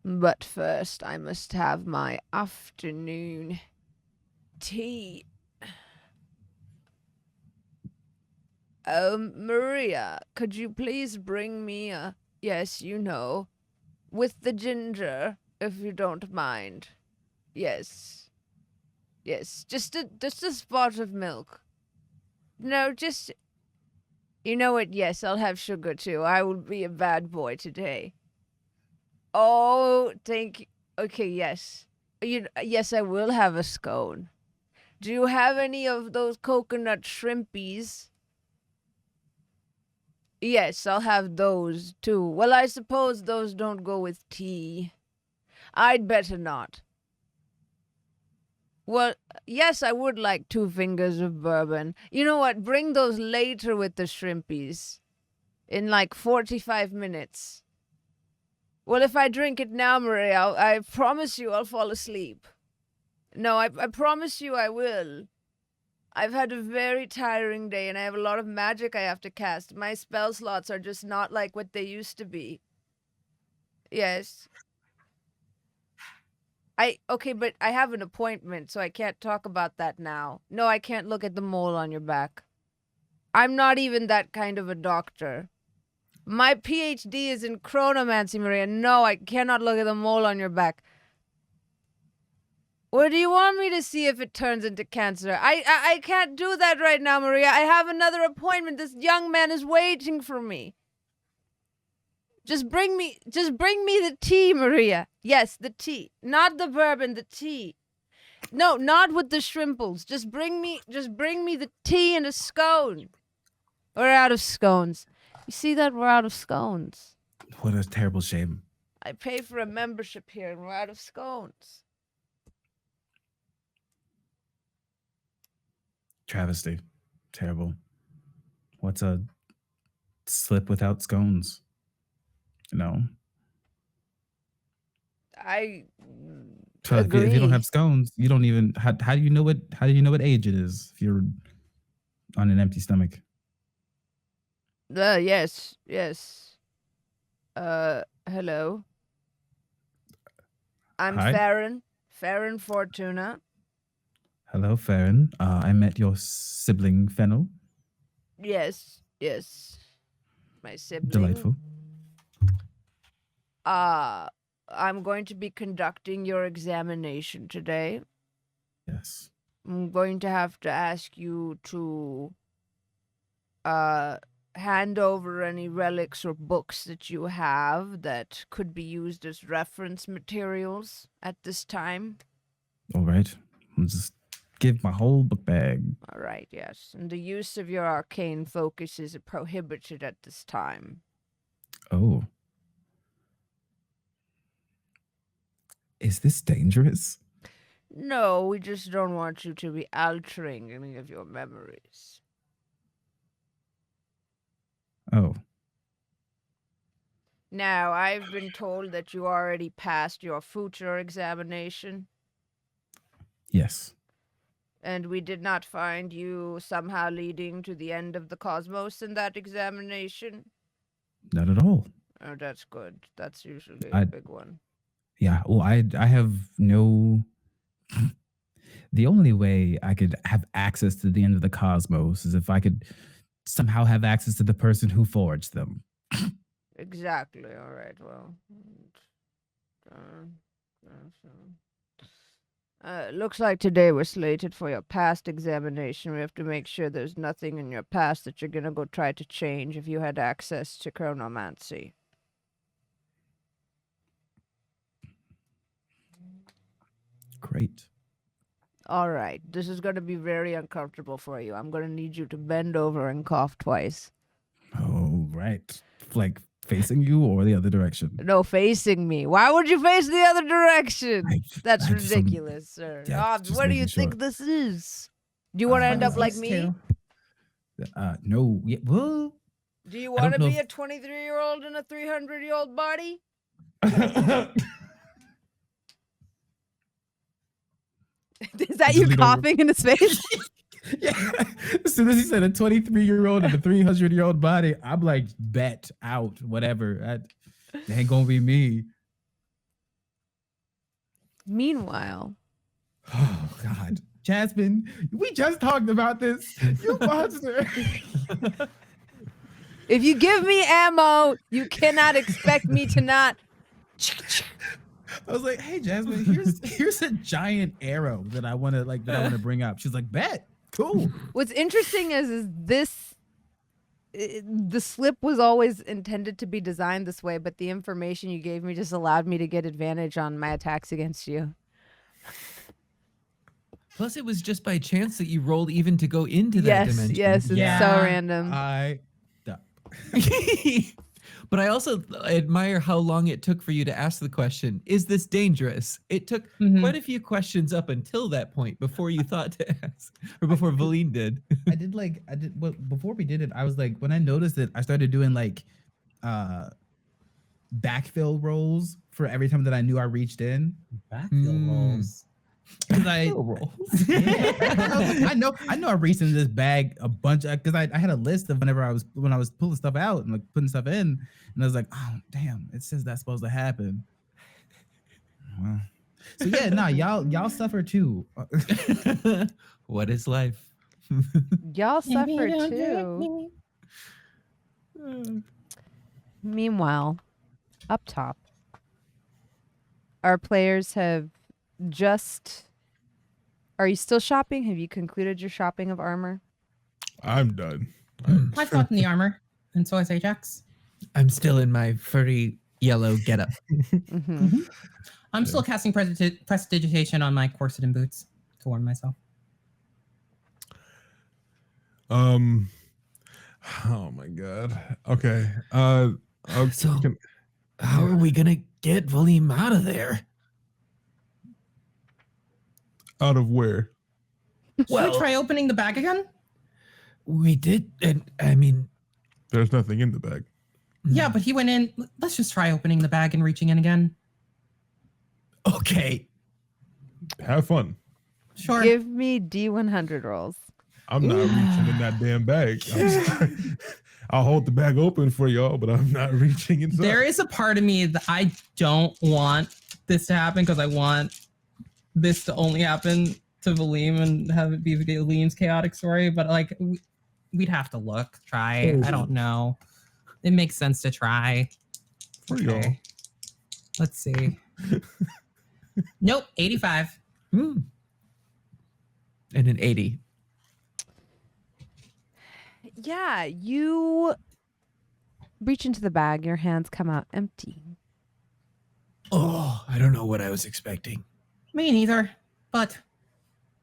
But first, I must have my afternoon tea. Mirayah, could you please bring me a... Yes, you know. With the ginger, if you don't mind. Yes. Yes, just a spot of milk. No, just... You know what? Yes, I'll have sugar too. I will be a bad boy today. Oh, thank you. Okay, yes. Yes, I will have a scone. Do you have any of those coconut shrimpies? Yes, I'll have those too. Well, I suppose those don't go with tea. I'd better not. Well, yes, I would like 2 fingers of bourbon. You know what? Bring those later with the shrimpies. In like 45 minutes. Well, if I drink it now, Mirayah, I promise you I'll fall asleep. No, I promise you I will. I've had a very tiring day, and I have a lot of magic I have to cast. My spell slots are just not like what they used to be. Yes. Okay, but I have an appointment, so I can't talk about that now. No, I can't look at the mole on your back. I'm not even that kind of a doctor. My PhD is in chronomancy, Mirayah. No, I cannot look at the mole on your back. Or do you want me to see if it turns into cancer? I can't do that right now, Mirayah. I have another appointment. This young man is waiting for me. Just bring me the tea, Mirayah. Yes, the tea. Not the bourbon, the tea. No, not with the shrimples. Just bring me the tea and a scone. We're out of scones. You see that? We're out of scones. What a terrible shame. I pay for a membership here and we're out of scones. Travesty. Terrible. What's a slip without scones? You know? Agree. If you don't have scones, you don't even how do you know what age it is if you're on an empty stomach? Yes. Hello. I'm Hi. Farron Fortuna. Hello, Farron. I met your sibling Fennel. Yes. My sibling. Delightful. I'm going to be conducting your examination today. Yes. I'm going to have to ask you to hand over any relics or books that you have that could be used as reference materials at this time. All right. I'll just give my whole book bag. All right, yes. And the use of your arcane focus is prohibited at this time. Oh. Is this dangerous? No, we just don't want you to be altering any of your memories. Oh. Now, I've been told that you already passed your future examination. Yes. And we did not find you somehow leading to the end of the cosmos in that examination? Not at all. Oh, that's good. That's usually I- a big one. Yeah. Well, I have no. The only way I could have access to the end of the cosmos is if I could somehow have access to the person who forged them. Exactly. All right. Well, looks like today we're slated for your past examination. We have to make sure there's nothing in your past that you're gonna go try to change if you had access to chronomancy. Great. All right. This is gonna be very uncomfortable for you. I'm gonna need you to bend over and cough twice. Oh, right. Like facing you or the other direction? No, facing me. Why would you face the other direction? That's I just- ridiculous, sir. yeah, just What do you making think sure. this is? Do you want to end up like me? No. Yeah, well, Do you I want to don't know be a 23-year-old in a 300-year-old body? Is that you Delete over. coughing in his face? yeah. As soon as he said a 23-year-old and a 300-year-old body, I'm like, bet out, whatever. It ain't gonna be me. Meanwhile, Oh God, Jasmine, we just talked about this. You monster. if you give me ammo, you cannot expect me to not. I was like, hey Jasmine, here's a giant arrow that I wanna bring up. She's like, bet, cool. What's interesting is this. The slip was always intended to be designed this way, but the information you gave me just allowed me to get advantage on my attacks against you. Plus, it was just by chance that you rolled even to go into that dimension. Yes, it's Yeah. so random. But I also admire how long it took for you to ask the question, is this dangerous? It took quite a few questions up until that point before you thought to ask, or before Valym did. Well, before we did it, I was like, when I noticed it, I started doing like backfill rolls for every time that I knew I reached in. Backfill rolls. Because I know I reached into this bag a bunch because I had a list of when I was pulling stuff out and like putting stuff in, and I was like, oh damn, it says that's supposed to happen. Well, so yeah, nah, y'all suffer too. What is life? Y'all suffer too. Meanwhile, up top, our players have just. Are you still shopping? Have you concluded your shopping of armor? I'm done. I've gotten the armor, and so has Ajax. I'm still in my furry yellow getup. I'm still casting prestidigitation on my corset and boots to warm myself. Oh my god. Okay. So, how are we gonna get Valym out of there? Out of where? Should we try opening the bag again? We did, and I mean, There's nothing in the bag. Yeah, but he went in. Let's just try opening the bag and reaching in again. okay. Have fun. Sure. Give me D100 rolls. I'm not reaching in that damn bag. I'll hold the bag open for y'all, but I'm not reaching inside. There is a part of me that I don't want this to happen because I want this to only happen to Valym and have it be Valym's chaotic story. But like, we'd have to try. I don't know. It makes sense to try. For y'all. Let's see. Nope, 85. And an 80. Yeah, you reach into the bag. Your hands come out empty. Oh, I don't know what I was expecting. Me neither. But at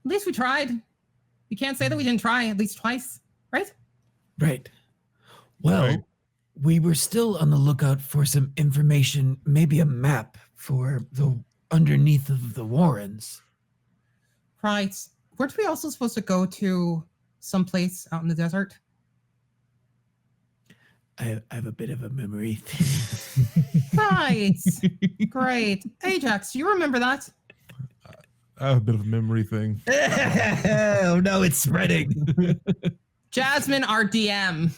least we tried. You can't say that we didn't try at least twice, right? Right. Well, Right. we were still on the lookout for some information, maybe a map for the underneath of the Warrens. Right. Weren't we also supposed to go to someplace out in the desert? I have a bit of a memory thing. Right. Great. Ajax, do you remember that? I have a bit of a memory thing. Oh no, it's spreading. Jasmine, our DM.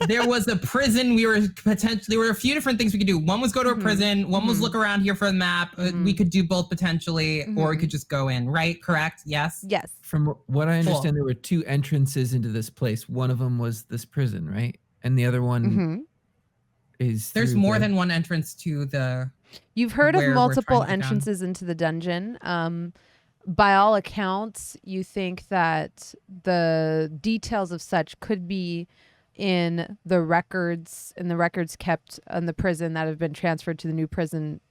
There was a prison. There were a few different things we could do. One was go to a prison. One was look around here for the map. We could do both potentially, or we could just go in. Right? Correct? Yes. Yes. From what I understand, there were 2 entrances into this place. One of them was this prison, right? And the other one is. There's more than one entrance to the. You've heard of multiple entrances into the dungeon. By all accounts, you think that the details of such could be in the records kept in the prison that have been transferred to the new prison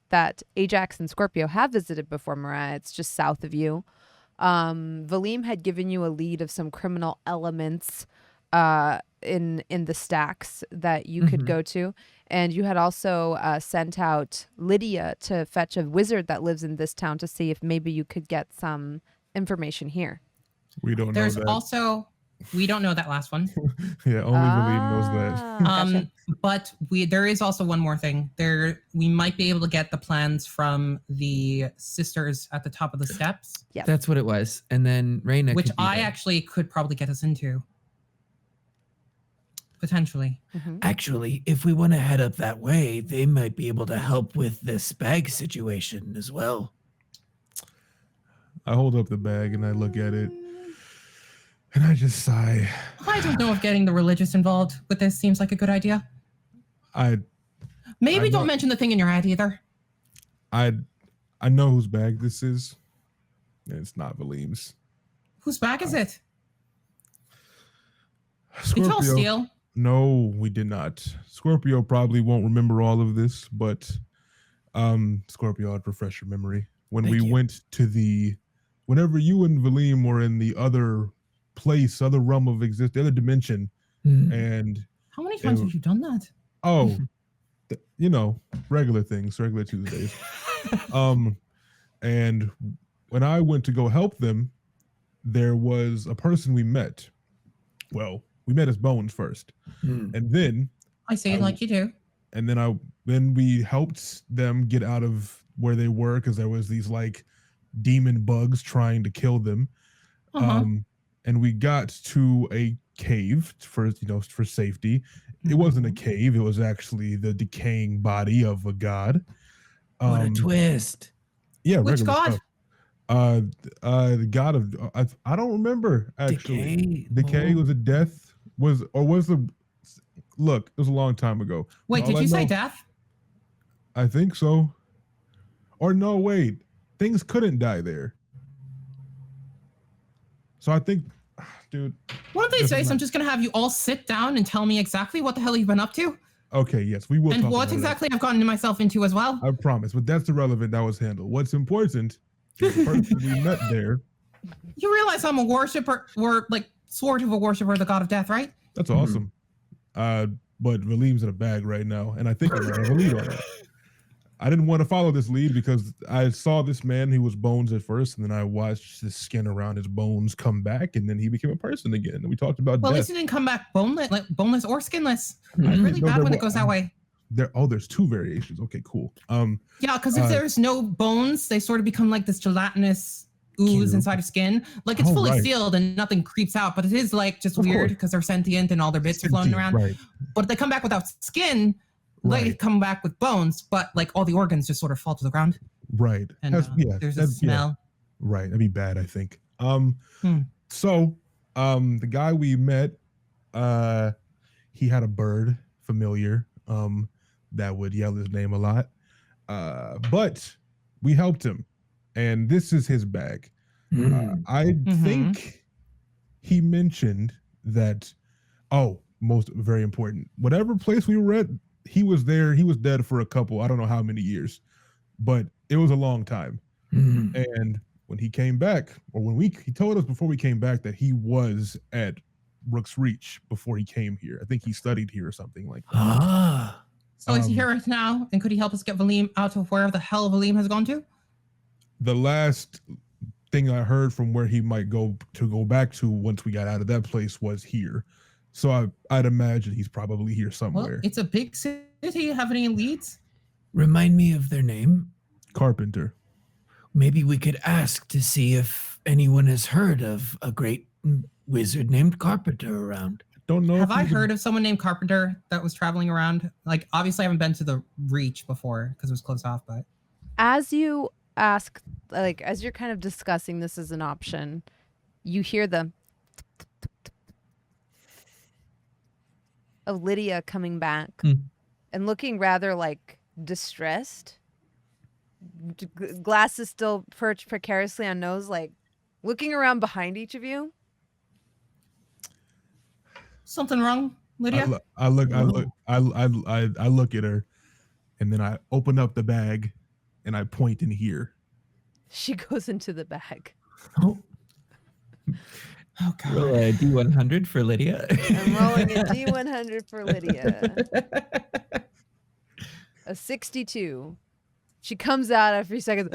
that Ajax and Scorpio have visited before, Mirayah. It's just south of you. Valym had given you a lead of some criminal elements in the stacks that you could go to. And you had also sent out Lydia to fetch a wizard that lives in this town to see if maybe you could get some information here. We don't know There's that. also, we don't know that last one. Yeah, only Valym knows that. Gotcha. But there is also one more thing. We might be able to get the plans from the sisters at the top of the steps. Yes. That's what it was. And then Reina, which could be I there. actually could probably get us into. Potentially. Actually, if we want to head up that way, they might be able to help with this bag situation as well. I hold up the bag and I look at it and I just sigh. I don't know if getting the religious involved with this seems like a good idea. Maybe don't mention the thing in your head either. I know whose bag this is. It's not Valym's. Whose bag is it? Scorpio. Did y'all steal? No, we did not. Scorpio probably won't remember all of this, but Scorpio, I'd refresh your memory. When Thank we you. went to whenever you and Valym were in the other place, other realm of existence, the other dimension, and How many times have you done that? regular things, regular Tuesdays. And when I went to go help them, there was a person we met. Well, we met as Bones first, and then I say it like you do. and then we helped them get out of where they were because there was these like demon bugs trying to kill them. And we got to a cave for safety. It wasn't a cave, it was actually the decaying body of a god. What a twist. Yeah, Which regular god? stuff. The god of I don't remember actually. Decay was a death. Look, it was a long time ago. Wait, did you say death? I think so. Or no, wait. Things couldn't die there. So I think, dude. One of these days, I'm just going to have you all sit down and tell me exactly what the hell you've been up to. Okay, yes, we will. And talk what about exactly I've gotten myself into as well. that. I promise, but that's irrelevant. That was handled. What's important is the person we met there. You realize I'm a worshiper, or like sort of a worshiper of the god of death, right? That's awesome. But Valym's in a bag right now, and I think I have a lead on it. I didn't want to follow this lead because I saw this man who was Bones at first, and then I watched his skin around his bones come back, and then he became a person again. And we talked about Well, at death. least he didn't come back boneless or skinless. It's really No, bad there when it were- goes that way. There's 2 variations. Okay, cool. Yeah, because if there's no bones, they sort of become like this gelatinous ooze Cube. inside of skin. Like it's Oh, fully right. sealed and nothing creeps out, but it is like just Of weird course. because they're sentient and all their bits are floating around. Right. But if they come back without skin, they Right. come back with bones, but like all the organs just sort of fall to the ground. Right. And there's a smell. Right. That'd be bad, I think. So the guy we met, he had a bird familiar that would yell his name a lot. But we helped him. And this is his bag. I think he mentioned that, very important. Whatever place we were at, he was there. He was dead for I don't know how many years, but it was a long time. And when he came back, or he told us before we came back that he was at Rook's Reach before he came here. I think he studied here or something like that. So is he here right now? And could he help us get Valym out of wherever the hell Valym has gone to? The last thing I heard from where he might go back to once we got out of that place was here. So I'd imagine he's probably here somewhere. Well, it's a big city. Have any leads? Remind me of their name. Carpenter. maybe we could ask to see if anyone has heard of a great wizard named Carpenter around. Don't know. Have I heard of someone named Carpenter that was traveling around? Like, obviously I haven't been to the Reach before because it was closed off, but As you ask, like, as you're kind of discussing this as an option, you hear the of Lydia coming back and looking rather like distressed. Glasses still perched precariously on nose, like looking around behind each of you. something wrong, Lydia? I look at her, and then I open up the bag, and I point in here. She goes into the bag. Oh, Oh God. roll a D100 for Lydia. I'm rolling a D100 for Lydia. A 62. She comes out after a few seconds.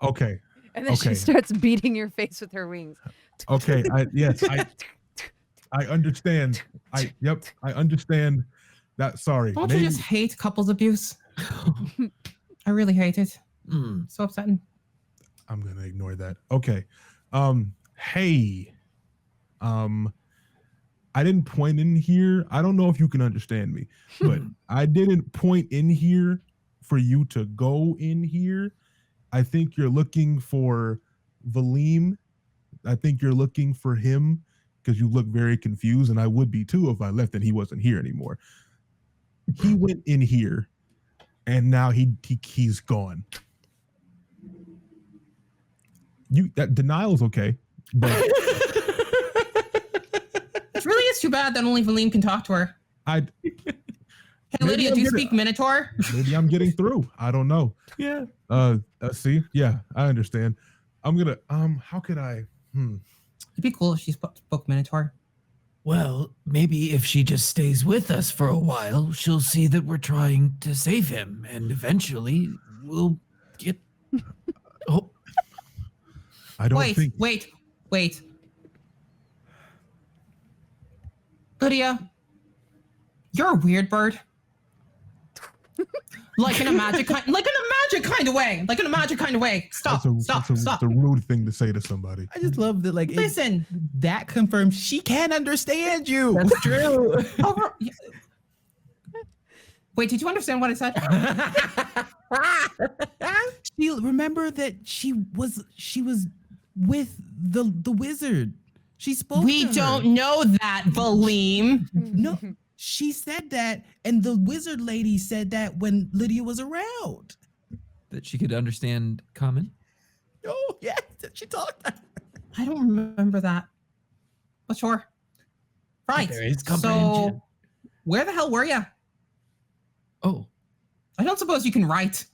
Okay. And then she starts beating your face with her wings. Okay. I understand. I understand that. Sorry. Don't you just hate couples abuse? I really hate it. So upsetting. I'm gonna ignore that. Okay. Hey. I didn't point in here. I don't know if you can understand me, but I didn't point in here for you to go in here. I think you're looking for Valym. I think you're looking for him because you look very confused, and I would be too if I left and he wasn't here anymore. He went in here, and now he's gone. That denial's okay, but It really is too bad that only Valym can talk to her. Hey Lydia, do you speak Minotaur? Maybe I'm getting through. I don't know. Yeah. See, yeah, I understand. I'm gonna how could I? It'd be cool if she spoke Minotaur. Well, maybe if she just stays with us for a while, she'll see that we're trying to save him, and eventually we'll get. Oh, I don't think. Wait. Lydia, you're a weird bird. Like in a magic kind of way. Stop. It's a rude thing to say to somebody. I just love that. Like, Listen. that confirms she can't understand you. that's true. Wait, did you understand what I said? She remember that she was with the wizard. She spoke. We to her. don't know that, Valym. No, she said that, and the wizard lady said that when Lydia was around. That she could understand common. Oh, yeah, she talked. I don't remember that. But sure. Right. There is comprehension. So, where the hell were you? Oh, I don't suppose you can write.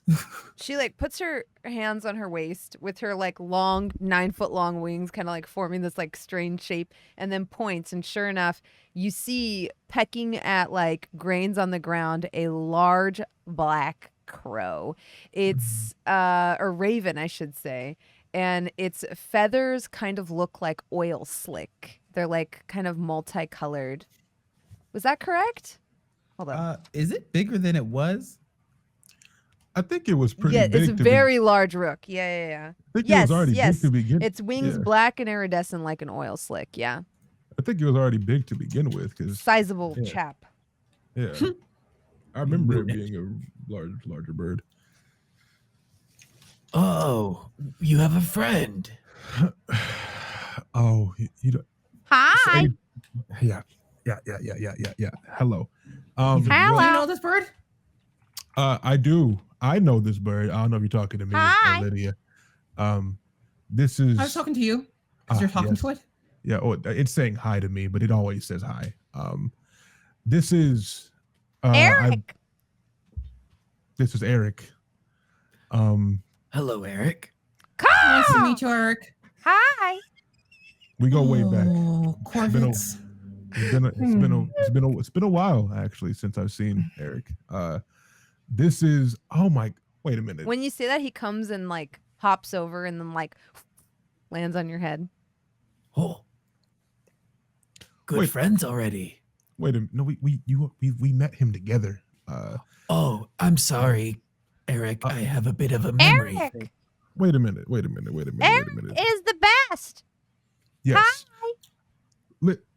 She like puts her hands on her waist with her like long 9-foot long wings kind of like forming this like strange shape, and then points, and sure enough you see pecking at like grains on the ground a large black crow. It's a raven, I should say, and its feathers kind of look like oil slick. They're like kind of multicolored. Was that correct? Hold on. Is it bigger than it was? I think it was pretty big. It's a very large rook. Yeah. I think it was already big to begin. Its wings black and iridescent like an oil slick. Yeah. I think it was already big to begin with, because Sizable chap. yeah, I remember it being a larger bird. oh, you have a friend. Oh, you don't. Hi. Yeah. Hello. Do you know this bird? I do. I know this bird. I don't know if you're talking to me or Lydia. This is. I was talking to you because you're talking to it. Yeah. Oh, it's saying hi to me, but it always says hi. This is Eric. This is Eric. Hello, Eric. Nice to meet you, Eric. Hi. We go way back. Oh, Corvix. It's been a while actually since I've seen Eric. This is wait a minute. When you say that, he comes and like hops over and then like lands on your head. Oh, good friends already. Wait a minute. No, we met him together. Oh, I'm sorry. Eric, I have a bit of a memory. Eric! Wait a minute. Eric is the best. Yes.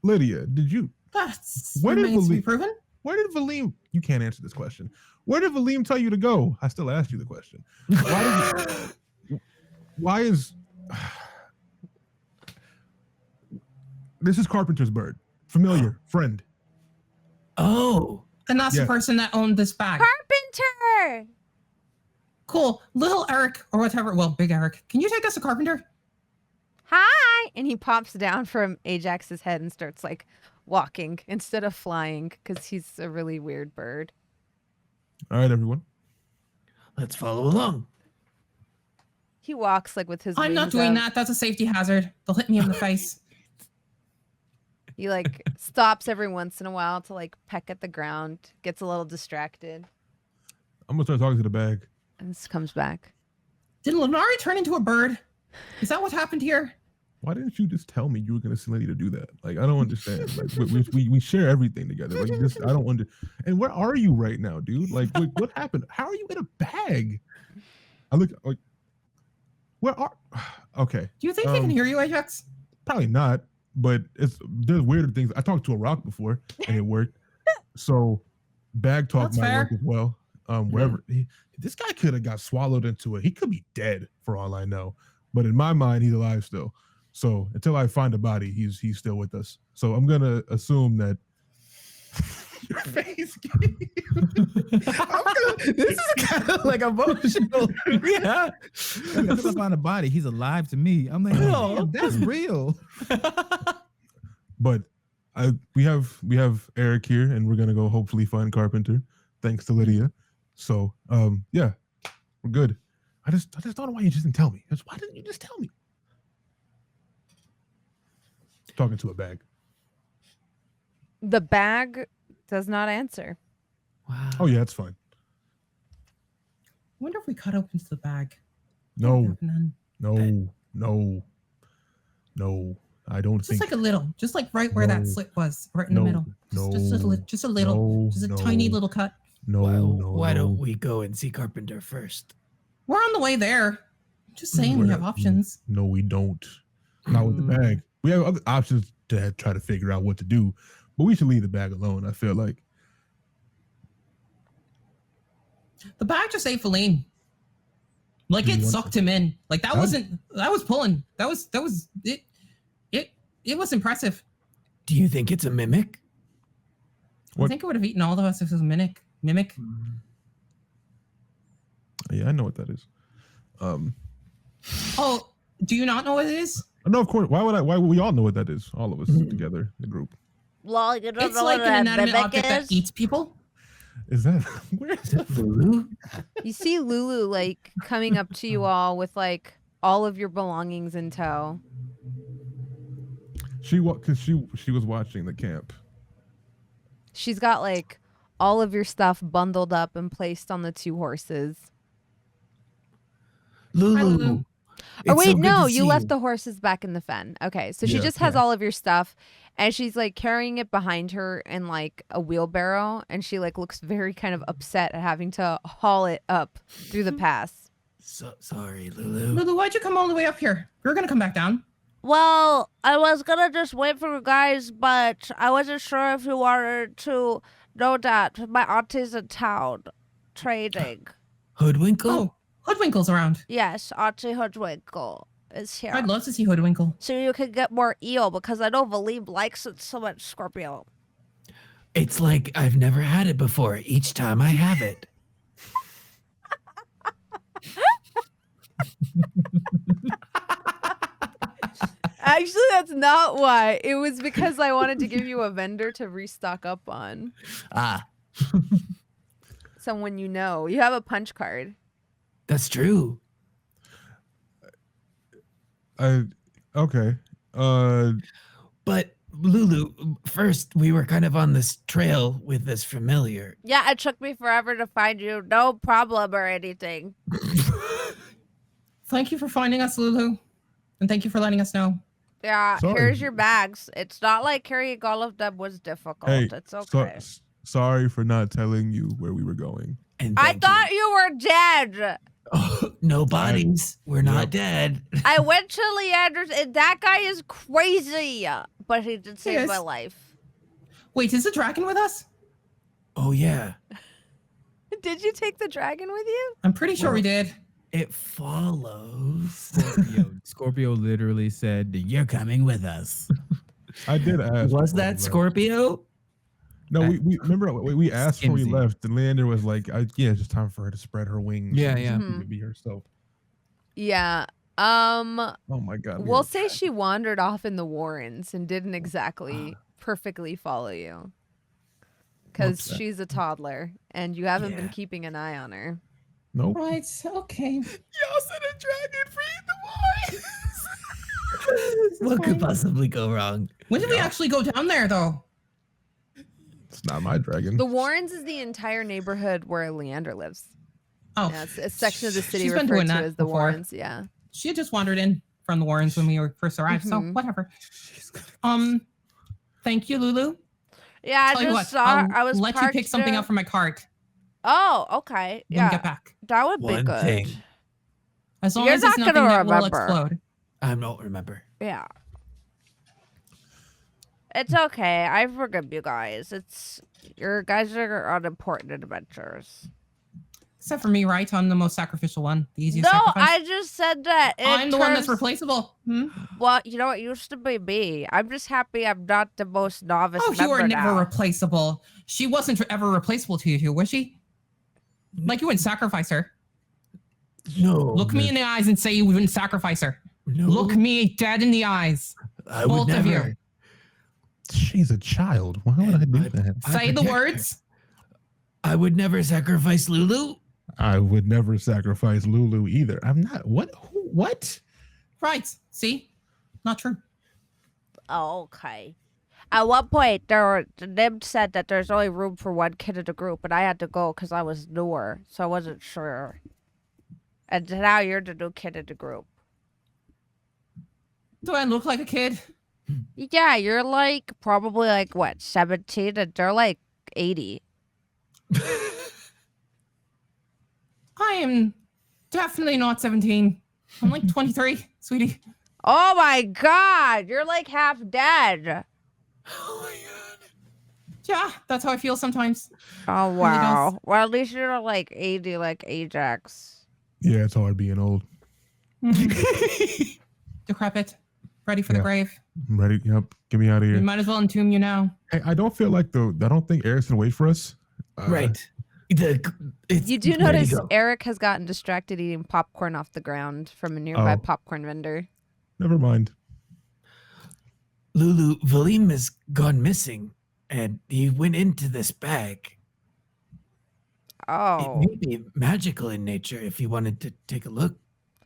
Lydia, did you? That's Where did remains to be Valym- proven. Where did Valym? You can't answer this question. Where did Valym tell you to go? I still asked you the question. Why is this is Carpenter's bird? Familiar friend. Oh, And that's Yeah. the person that owned this bag. Carpenter! Cool. Little Eric or whatever. Well, big Eric. Can you take us to Carpenter? Hi! And he pops down from Ajax's head and starts like walking instead of flying because he's a really weird bird. All right, everyone. let's follow along. He walks like with his I'm not wings doing up. that. That's a safety hazard. They'll hit me in the face. He like stops every once in a while to like peck at the ground, gets a little distracted, I'm gonna start talking to the bag. and just comes back. Did Lenari turn into a bird? Is that what happened here? Why didn't you just tell me you were gonna send Lydia to do that? Like, I don't understand. Like, we share everything together. Like, this, I don't under. And where are you right now, dude? Like, what happened? How are you in a bag? I look like. Where are? Okay, Do you think they can hear you, Ajax? probably not. But there's weirder things. I talked to a rock before and it worked. So, bag talk That's might fair. work as well. Wherever this guy could have got swallowed into it. He could be dead for all I know. But in my mind, he's alive still. So until I find a body, he's still with us. So I'm gonna assume that your face. This is kind of like emotional. Yeah. Until I find a body, he's alive to me. I'm like, oh, that's real. But we have Eric here, and we're gonna go hopefully find Carpenter, thanks to Lydia. So yeah, we're good. I just don't know why you just didn't tell me. Why didn't you just tell me? Talking to a bag. The bag does not answer. Wow. Oh yeah, it's fine. I wonder if we cut open the bag. No, What happened then? no. I don't Just think. like a little, just like right where that No. slit was, right in No. the middle. Just a little, just a tiny little cut. No, Why no. don't we go and see Carpenter first? We're on the way there. Just saying we have options. No, we don't. Not with the bag. We have other options to try to figure out what to do, but we should leave the bag alone. I feel like. The bag just ate Valym. Like Do you it want sucked him in. Like that was pulling. That was it. It was impressive. Do you think it's a mimic? What? I think it would have eaten all of us if it was a mimic. Yeah, I know what that is. Oh, do you not know what it is? No, of course. Why would we all know what that is? All of us together, the group. Well, you don't It's know like what an a inanimate mimic object is? that eats people. Is that where is that? Lulu? You see Lulu like coming up to you all with like all of your belongings in tow. Because she was watching the camp. She's got like all of your stuff bundled up and placed on the two horses. Lulu. Hi, Lulu. Oh It's wait, so good no, to you see left the horses back in the fen. Okay, so she Yeah, just has yeah. all of your stuff, and she's like carrying it behind her in like a wheelbarrow, and she like looks very kind of upset at having to haul it up through the pass. So sorry, Lulu. Lulu, why'd you come all the way up here? We were gonna come back down. Well, I was gonna just wait for you guys, but I wasn't sure if you wanted to know that my auntie's in town trading. Hoodwinkle? Oh, Hoodwinkle's around. Yes, Auntie Hoodwinkle is here. I'd love to see Hoodwinkle. So you can get more eel because I know Valym likes it so much, Scorpio. It's like I've never had it before. Each time I have it. Actually, that's not why. It was because I wanted to give you a vendor to restock up on. Ah, Someone you know. You have a punch card. that's true. Okay. But Lulu, first we were kind of on this trail with this familiar. Yeah, it took me forever to find you. No problem or anything. Thank you for finding us, Lulu. And thank you for letting us know. Yeah, Sorry. here's your bags. It's not like carrying all of them was difficult. Hey, It's okay. sorry for not telling you where we were going. And I thank thought you. you were dead. Oh, no bodies. We're not dead. I went to Leander's, and that guy is crazy. But he did save my is. life. Wait, is the dragon with us? Oh, yeah. Did you take the dragon with you? I'm pretty sure we did. It follows. Scorpio literally said, "You're coming with us." I did ask. Was before we that left. Scorpio? No, we remember we asked before we Skimsy. left, and Leander was like, "Yeah, it's just time for her to spread her wings. Yeah, and yeah. just be herself." Yeah. Oh my God. We'll say she wandered off in the Warrens and didn't exactly perfectly follow you. Because Whoops. she's a toddler, and you haven't been Yeah. keeping an eye on her. Nope. Right. Okay. Y'all said a dragon freed the boy. What could possibly go wrong? When did we actually go down there, though? It's not my dragon. The Warrens is the entire neighborhood where Leander lives. Oh, Yeah, it's a section of the city She's been referred doing to that as the before. Warrens. Yeah. she had just wandered in from the Warrens when we were first arrived. So Mhm. whatever. Thank you, Lulu. Yeah, I Tell you just what, saw. I'll I was let you parked pick something there. up from my cart Oh, okay. when we Yeah, get back. that would be One good. thing. As long You're as it's not nothing gonna that will remember. explode. I don't remember. Yeah. It's okay. I forgive you guys. It's your guys are on important adventures. Except for me, right? I'm the most sacrificial one. The easiest No, sacrifice. I just said that. in I'm the one that's terms- replaceable. Well, you know, it used to be me. I'm just happy I'm not the most novice Oh, you were member never now. replaceable. She wasn't ever replaceable to you, was she? Like you wouldn't sacrifice her. No. Look me in the eyes and say you wouldn't sacrifice her. No. Look me dead in the eyes. I both would of you. never. She's a child. Why would I do that? I Say the protect her. words. I would never sacrifice Lulu. I would never sacrifice Lulu either. I'm not. What? What? Right. See? Not true. Oh, okay. At one point, the Nim said that there's only room for one kid in the group, and I had to go because I was newer, so I wasn't sure. And now you're the new kid in the group. Do I look like a kid? Yeah, you're like probably like what 17, and they're like 80. I am definitely not 17. I'm like 23, sweetie. Oh my God, you're like half dead. Oh my god. Yeah, that's how I feel sometimes. Oh does. wow. Well, at least you're like 80, like Ajax. Yeah, it's hard being old. Decrepit. Ready for the Yeah. grave. I'm ready. Yep. Get me out of We here. might as well entomb you now. Hey, I don't feel like I don't think Eric's gonna wait for us. Right. You do notice Eric has gotten distracted eating popcorn off the ground from a nearby Oh. popcorn vendor. Never mind. Lulu, Valym has gone missing, and he went into this bag. Oh. It may be magical in nature if you wanted to take a look.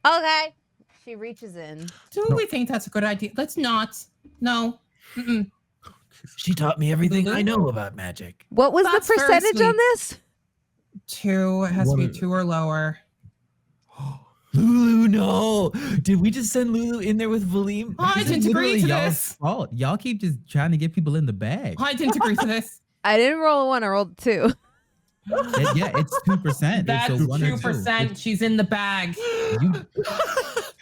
Okay. She reaches in. Do we think that's a good idea? Let's not. No. Mm-mm. She taught me everything Lulu? I know about magic. What was That's the very percentage on sweet. this? 2. It has to be What a- 2 or lower. Lulu, no! Did we just send Lulu in there with Valym? I This is didn't agree literally to y'all's this. fault. Y'all keep just trying to get people in the bag. I didn't agree to this. I didn't roll a 1, I rolled a 2. Yeah, it's 2%. That's it's a 1 or 2. 2%. She's in the bag. You,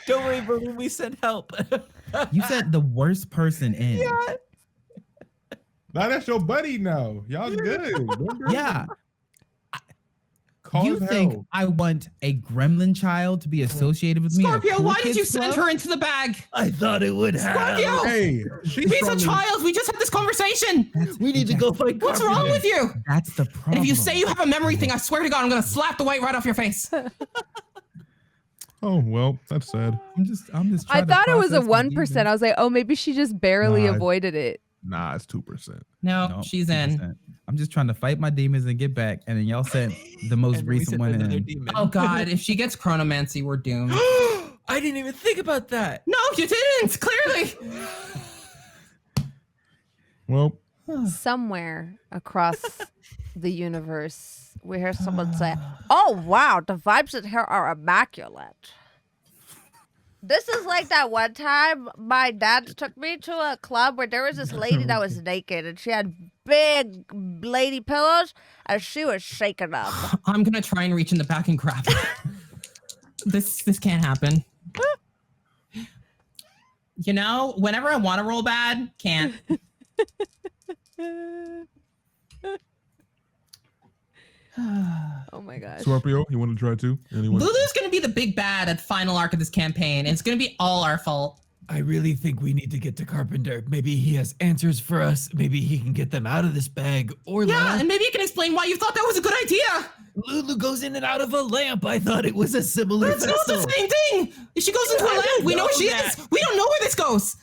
Don't worry, Valym, we sent help. you sent the worst person in. Now that's your buddy now. Y'all good. Remember? Yeah. Call You his think help. I want a gremlin child to be associated with me? in a Scorpio, cool why did kids you send club? her into the bag? I thought it would Scorpio! have. Hey, she's He's a probably- child. We just had this conversation. We need to go find What's wrong with you? That's the problem. And if you say you have a memory thing, I swear to God, I'm going to slap the white right off your face. Oh well, that's sad. I'm just I trying to thought it was a process my 1%. demons. I was like, oh, maybe she just barely Nah. avoided it. Nah, it's 2%. No, Nope, she's in. 2%. I'm just trying to fight my demons and get back, and then y'all sent the most And then we recent sent one another in. demon. Oh, God. If she gets chronomancy, we're doomed. I didn't even think about that. No, you didn't. Clearly. Well, Somewhere across the universe, we hear someone say, oh, wow, the vibes in here are immaculate. This is like that one time my dad took me to a club where there was this lady that was naked and she had big lady pillows, and she was shaking them. I'm gonna try and reach in the back and grab it. This can't happen. You know, whenever I want to roll bad, can't. Oh my gosh. Scorpio, you want to try too? Anyone? Lulu's gonna be the big bad at final arc of this campaign, and it's gonna be all our fault. I really think we need to get to Carpenter. Maybe he has answers for us. Maybe he can get them out of this bag. Or Yeah, and maybe you can explain why you thought that was a good idea. Lulu goes in and out of a lamp. I thought it was a similar That's not vessel. the same thing. If she goes into a lamp, we know where she is. We don't know where this goes.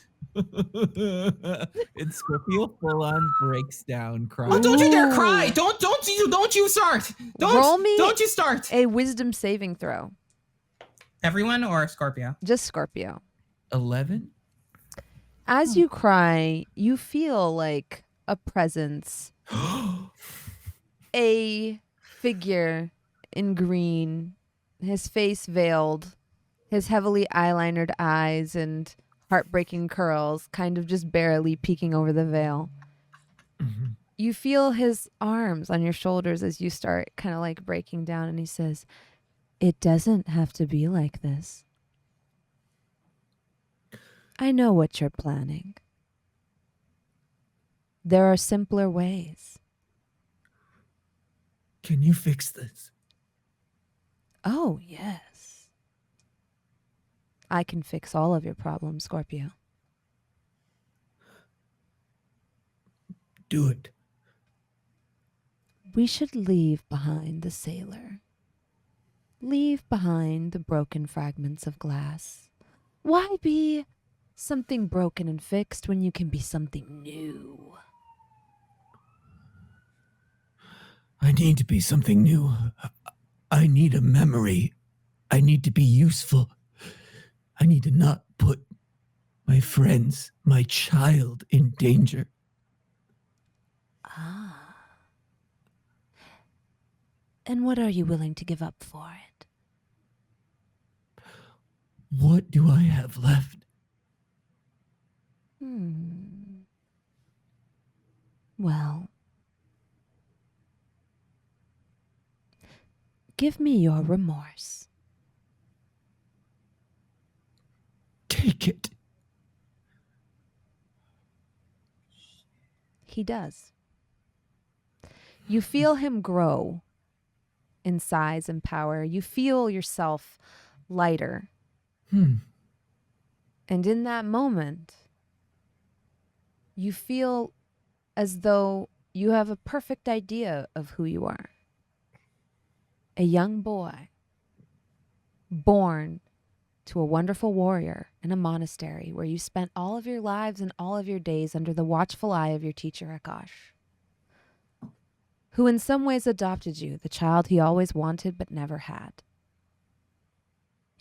And Scorpio full on breaks down crying. Oh, don't you dare cry. Don't you start. Roll me Don't you start. a wisdom saving throw. Everyone or Scorpio? Just Scorpio. 11? As you cry, you feel like a presence. A figure in green, his face veiled, his heavily eyelinered eyes and heartbreaking curls kind of just barely peeking over the veil. Mhm. You feel his arms on your shoulders as you start kind of like breaking down, and he says, "It doesn't have to be like this. I know what you're planning. There are simpler ways." Can you fix this? Oh, yes. I can fix all of your problems, Scorpio. Do it. We should leave behind the sailor. Leave behind the broken fragments of glass. Why be something broken and fixed when you can be something new? I need to be something new. I need a memory. I need to be useful. I need to not put my friends, my child in danger. Ah. And what are you willing to give up for it? What do I have left? Well, give me your remorse. Take it. He does. You feel him grow in size and power. You feel yourself lighter. And in that moment, you feel as though you have a perfect idea of who you are. A young boy, born to a wonderful warrior in a monastery where you spent all of your lives and all of your days under the watchful eye of your teacher, Akash, who in some ways adopted you, the child he always wanted but never had.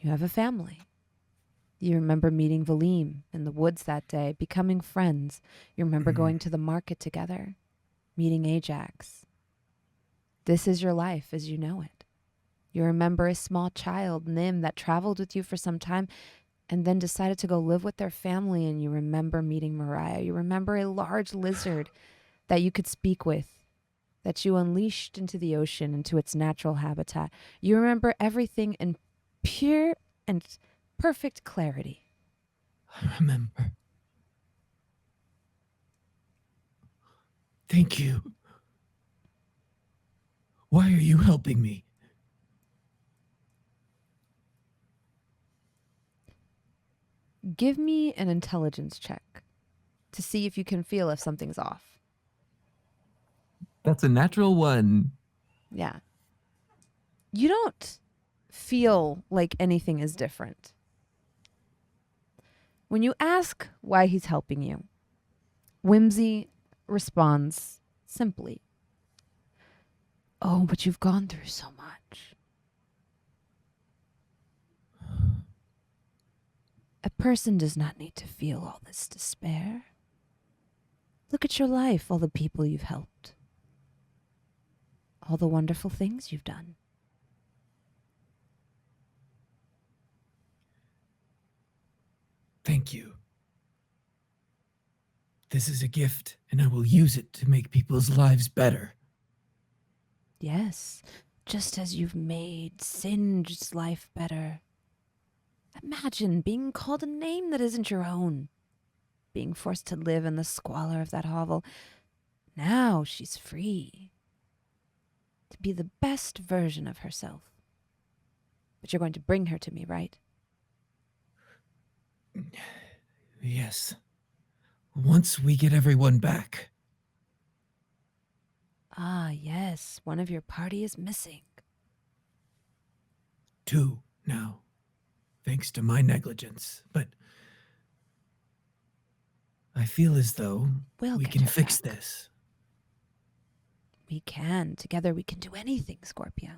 You have a family. You remember meeting Valym in the woods that day, becoming friends. You remember going to the market together, meeting Ajax. This is your life as you know it. You remember a small child, Nim, that traveled with you for some time and then decided to go live with their family, and you remember meeting Mirayah. You remember a large lizard that you could speak with, that you unleashed into the ocean, into its natural habitat. You remember everything in pure and perfect clarity. I remember. Thank you. Why are you helping me? Give me an intelligence check to see if you can feel if something's off. That's a natural one. Yeah. You don't feel like anything is different. When you ask why he's helping you, Whimsy responds simply, "Oh, but you've gone through so much. A person does not need to feel all this despair. Look at your life, all the people you've helped, all the wonderful things you've done. Thank you. This is a gift, and I will use it to make people's lives better. Yes, just as you've made Singe's life better. Imagine being called a name that isn't your own. Being forced to live in the squalor of that hovel. Now she's free. To be the best version of herself. But you're going to bring her to me, right? Yes. Once we get everyone back. Ah, yes. One of your party is missing. 2 now. Thanks to my negligence. But I feel as though We'll we get can her fix back. this. We can. Together we can do anything, Scorpio.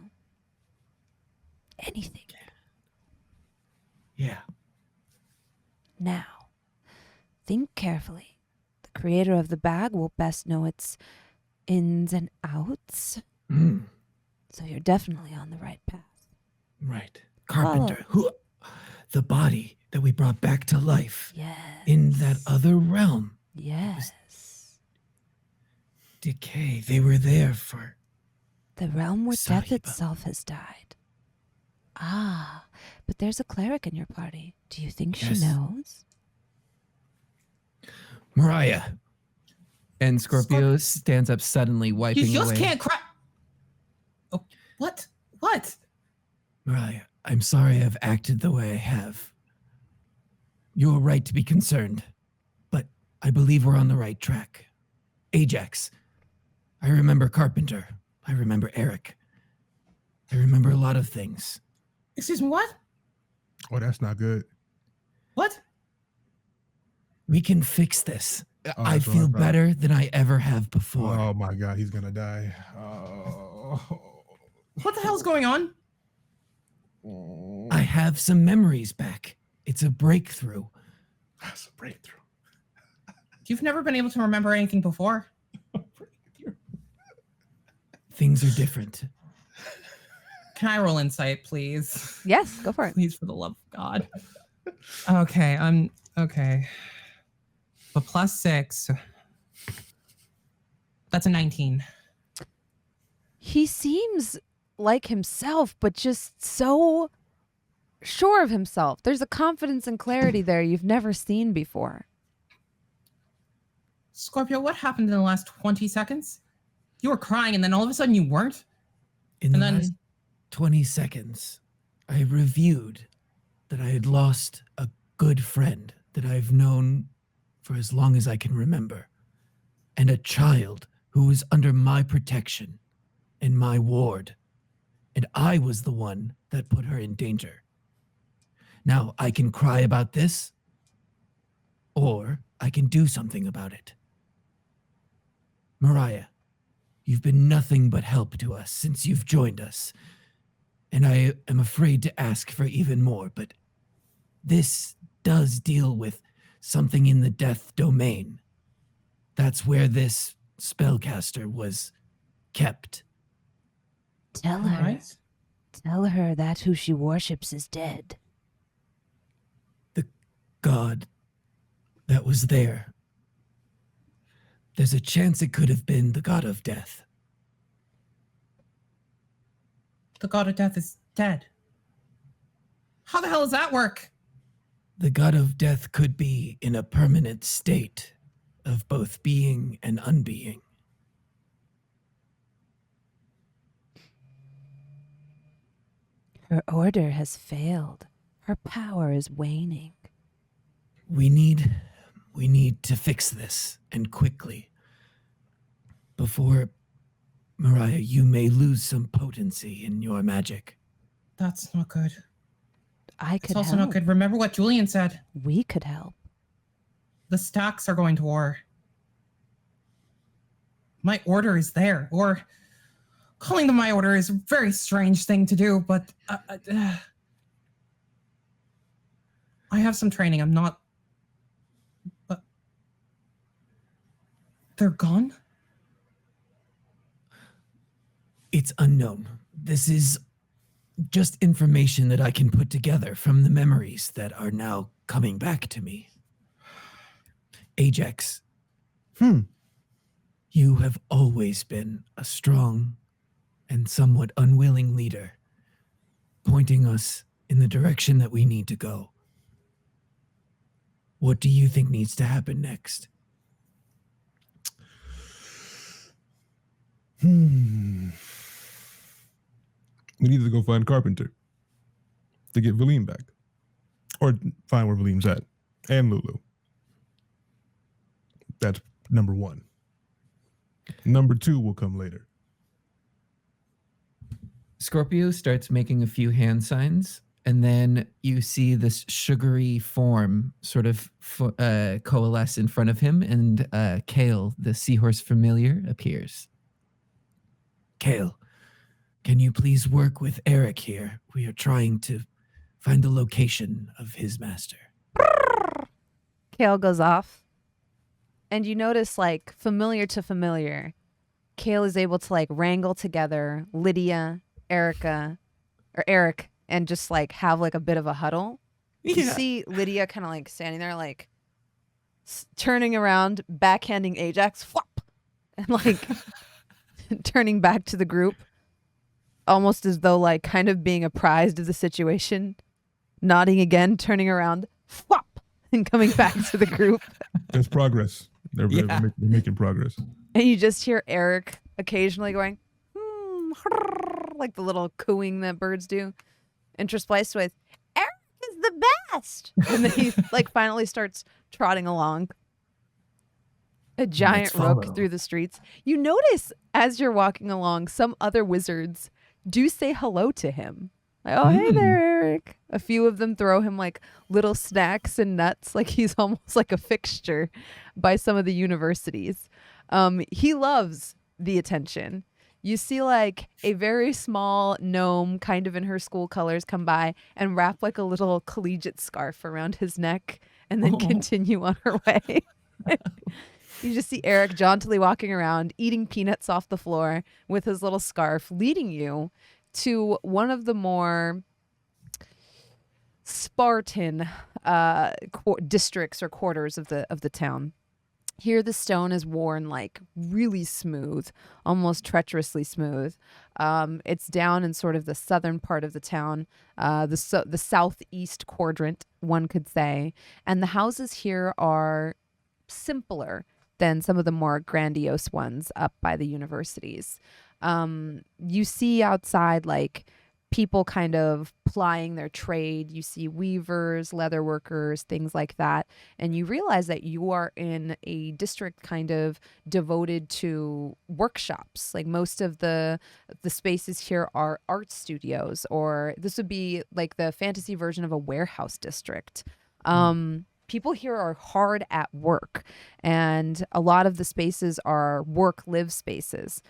Anything. Yeah. Now, think carefully. The creator of the bag will best know its ins and outs. Mm, So you're definitely on the right path. right. Carpenter. Who? The body that we brought back to life. Yes. In that other realm. Yes. Decay. They were there for... The realm where death Sahiba. itself has died. Ah, but there's a cleric in your party. Do you think Yes. she knows? Mirayah. And Scorpio stands up suddenly, You wiping just away. can't cry. Oh, what? What? Mirayah, I'm sorry I've acted the way I have. You're right to be concerned, but I believe we're on the right track. Ajax. I remember Carpenter. I remember Eric. I remember a lot of things. Excuse me, what? Oh, that's not good. What? We can fix this. Oh, I that's what feel I thought. better than I ever have before. Oh my God, he's gonna die. Oh. What the hell's going on? I have some memories back. It's a breakthrough. That's a breakthrough. You've never been able to remember anything before. Things are different. Can I roll insight, please? Yes, go for it. Please, for the love of God. Okay, I'm okay. But +6. That's a 19. He seems like himself, but just so sure of himself. There's a confidence and clarity there you've never seen before. Scorpio, what happened in the last 20 seconds? You were crying and then all of a sudden you weren't? In the And then- last 20 seconds, I reviewed that I had lost a good friend that I've known for as long as I can remember, and a child who was under my protection and my ward, and I was the one that put her in danger. Now, I can cry about this, or I can do something about it. Mirayah, you've been nothing but help to us since you've joined us, and I am afraid to ask for even more, but this does deal with something in the death domain. That's where this spellcaster was kept. Tell her. Right? Tell her that who she worships is dead. The god that was there. There's a chance it could have been the god of death. The god of death is dead. How the hell does that work? The god of death could be in a permanent state of both being and unbeing. Her order has failed. Her power is waning. We need to fix this, and quickly. Before, Mirayah, you may lose some potency in your magic. That's not good. I It's could also help. not good. Remember what Julian said. We could help. The stacks are going to war. My order is there. Or calling them my order is a very strange thing to do, but I have some training. I'm not... But... They're gone? It's unknown. This is just information that I can put together from the memories that are now coming back to me. Ajax, You have always been a strong and somewhat unwilling leader, pointing us in the direction that we need to go. What do you think needs to happen next? We need to go find Carpenter to get Valym back. Or find where Valym's at. And Lulu. That's number one. Number two will come later. Scorpio starts making a few hand signs, and then you see this sugary form sort of coalesce in front of him, and Kale, the seahorse familiar, appears. Kale, can you please work with Eric here? We are trying to find the location of his master. Kale goes off. And you notice, like, familiar to familiar, Kale is able to, like, wrangle together Lydia, Eric, and just, like, have, like, a bit of a huddle. Yeah. You see Lydia kind of, like, standing there, like, turning around, backhanding Ajax, whop, and, like, turning back to the group, almost as though, like, kind of being apprised of the situation, nodding again, turning around, whop, and coming back to the group. There's progress. They're making progress. And you just hear Eric occasionally going, like the little cooing that birds do, interspliced with, Eric is the best. And then he like finally starts trotting along. A giant rook through the streets. You notice as you're walking along, some other wizards do say hello to him. Like, oh, hey there, Eric. A few of them throw him like little snacks and nuts, like he's almost like a fixture by some of the universities. He loves the attention. You see like a very small gnome kind of in her school colors come by and wrap like a little collegiate scarf around his neck and then continue on her way. You just see Eric jauntily walking around, eating peanuts off the floor with his little scarf, leading you to one of the more Spartan districts or quarters of the town. Here the stone is worn like really smooth, almost treacherously smooth. It's down in sort of the southern part of the town, the southeast quadrant, one could say. And the houses here are simpler than some of the more grandiose ones up by the universities. You see outside like people kind of plying their trade. You see weavers, leather workers, things like that. And you realize that you are in a district kind of devoted to workshops. Like most of the spaces here are art studios, or this would be like the fantasy version of a warehouse district. People here are hard at work, and a lot of the spaces are work-live spaces.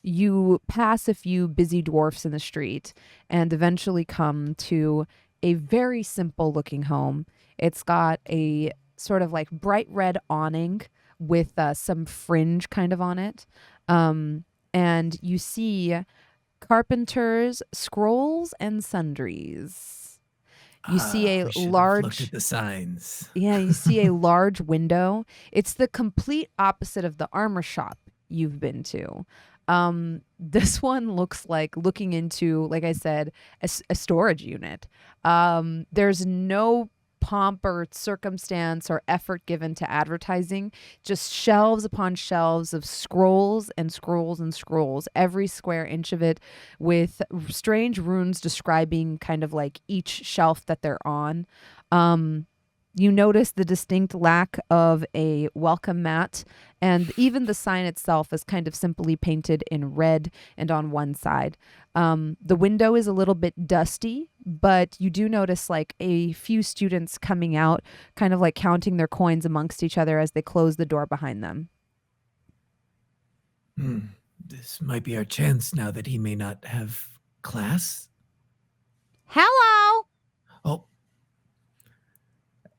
You pass a few busy dwarfs in the street and eventually come to a very simple-looking home. It's got a sort of like bright red awning with some fringe kind of on it. And you see carpenters, scrolls, and sundries. You see a large looked at the signs. Yeah, you see a large window. It's the complete opposite of the armor shop you've been to. This one looks like looking into, like I said, a storage unit. There's no pomp or circumstance or effort given to advertising, just shelves upon shelves of scrolls and scrolls and scrolls, every square inch of it with strange runes describing kind of like each shelf that they're on. You notice the distinct lack of a welcome mat, and even the sign itself is kind of simply painted in red and on one side. The window is a little bit dusty, but you do notice like a few students coming out, kind of like counting their coins amongst each other as they close the door behind them. This might be our chance now that he may not have class. Hello! Oh.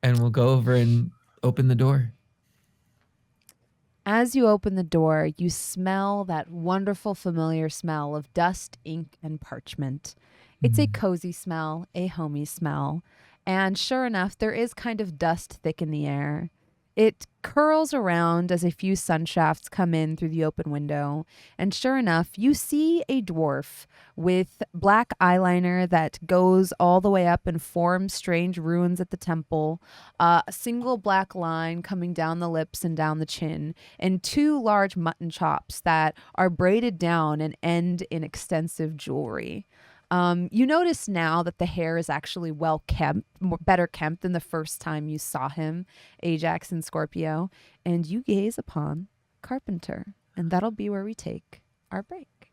And we'll go over and open the door. As you open the door, you smell that wonderful familiar smell of dust, ink, and parchment. It's a cozy smell, a homey smell. And sure enough, there is kind of dust thick in the air. It curls around as a few sun shafts come in through the open window. And sure enough, you see a dwarf with black eyeliner that goes all the way up and forms strange runes at the temple, a single black line coming down the lips and down the chin, and 2 large mutton chops that are braided down and end in extensive jewelry. You notice now that the hair is actually well kept, better kept than the first time you saw him, Ajax and Scorpio, and you gaze upon Carpenter, and that'll be where we take our break.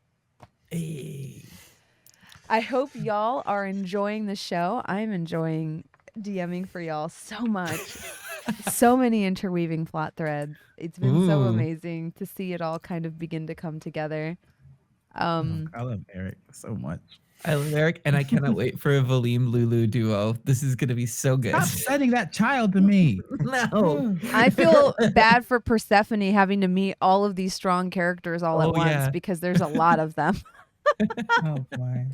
Hey. I hope y'all are enjoying the show. I'm enjoying DMing for y'all so much. So many interweaving plot threads. It's been so amazing to see it all kind of begin to come together. I love Eric so much. I love Eric, and I cannot wait for a Valym Lulu duo. This is gonna be so good. Stop sending that child to me. No. I feel bad for Persephone having to meet all of these strong characters all at once because there's a lot of them. Oh boy.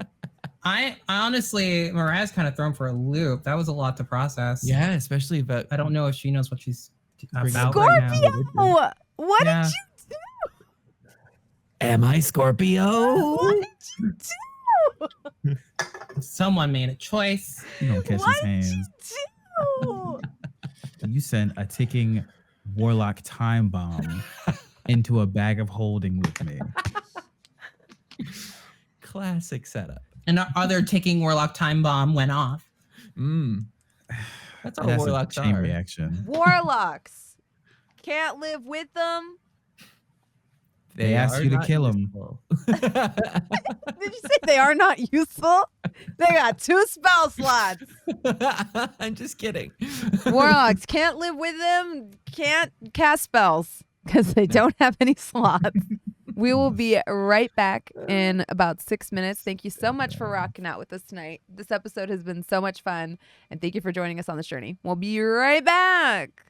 I honestly, Mirayah's kind of thrown for a loop. That was a lot to process. Yeah, especially about. I don't know if she knows what she's about Scorpio! right now. What Yeah. did you do? Am I Scorpio? What did you do? Someone made a choice. You don't catch What his did hands. you do? You sent a ticking warlock time bomb into a bag of holding with me. Classic setup. And our other ticking warlock time bomb went off. That's all That's warlocks a chain are. reaction. Warlocks. Can't live with them. They asked are you to not kill 'em. useful. Did you say they are not useful? They got 2 spell slots. I'm just kidding. Warlocks can't live with them, can't cast spells because they don't have any slots. We will be right back in about 6 minutes. Thank you so much for rocking out with us tonight. This episode has been so much fun, and thank you for joining us on this journey. We'll be right back.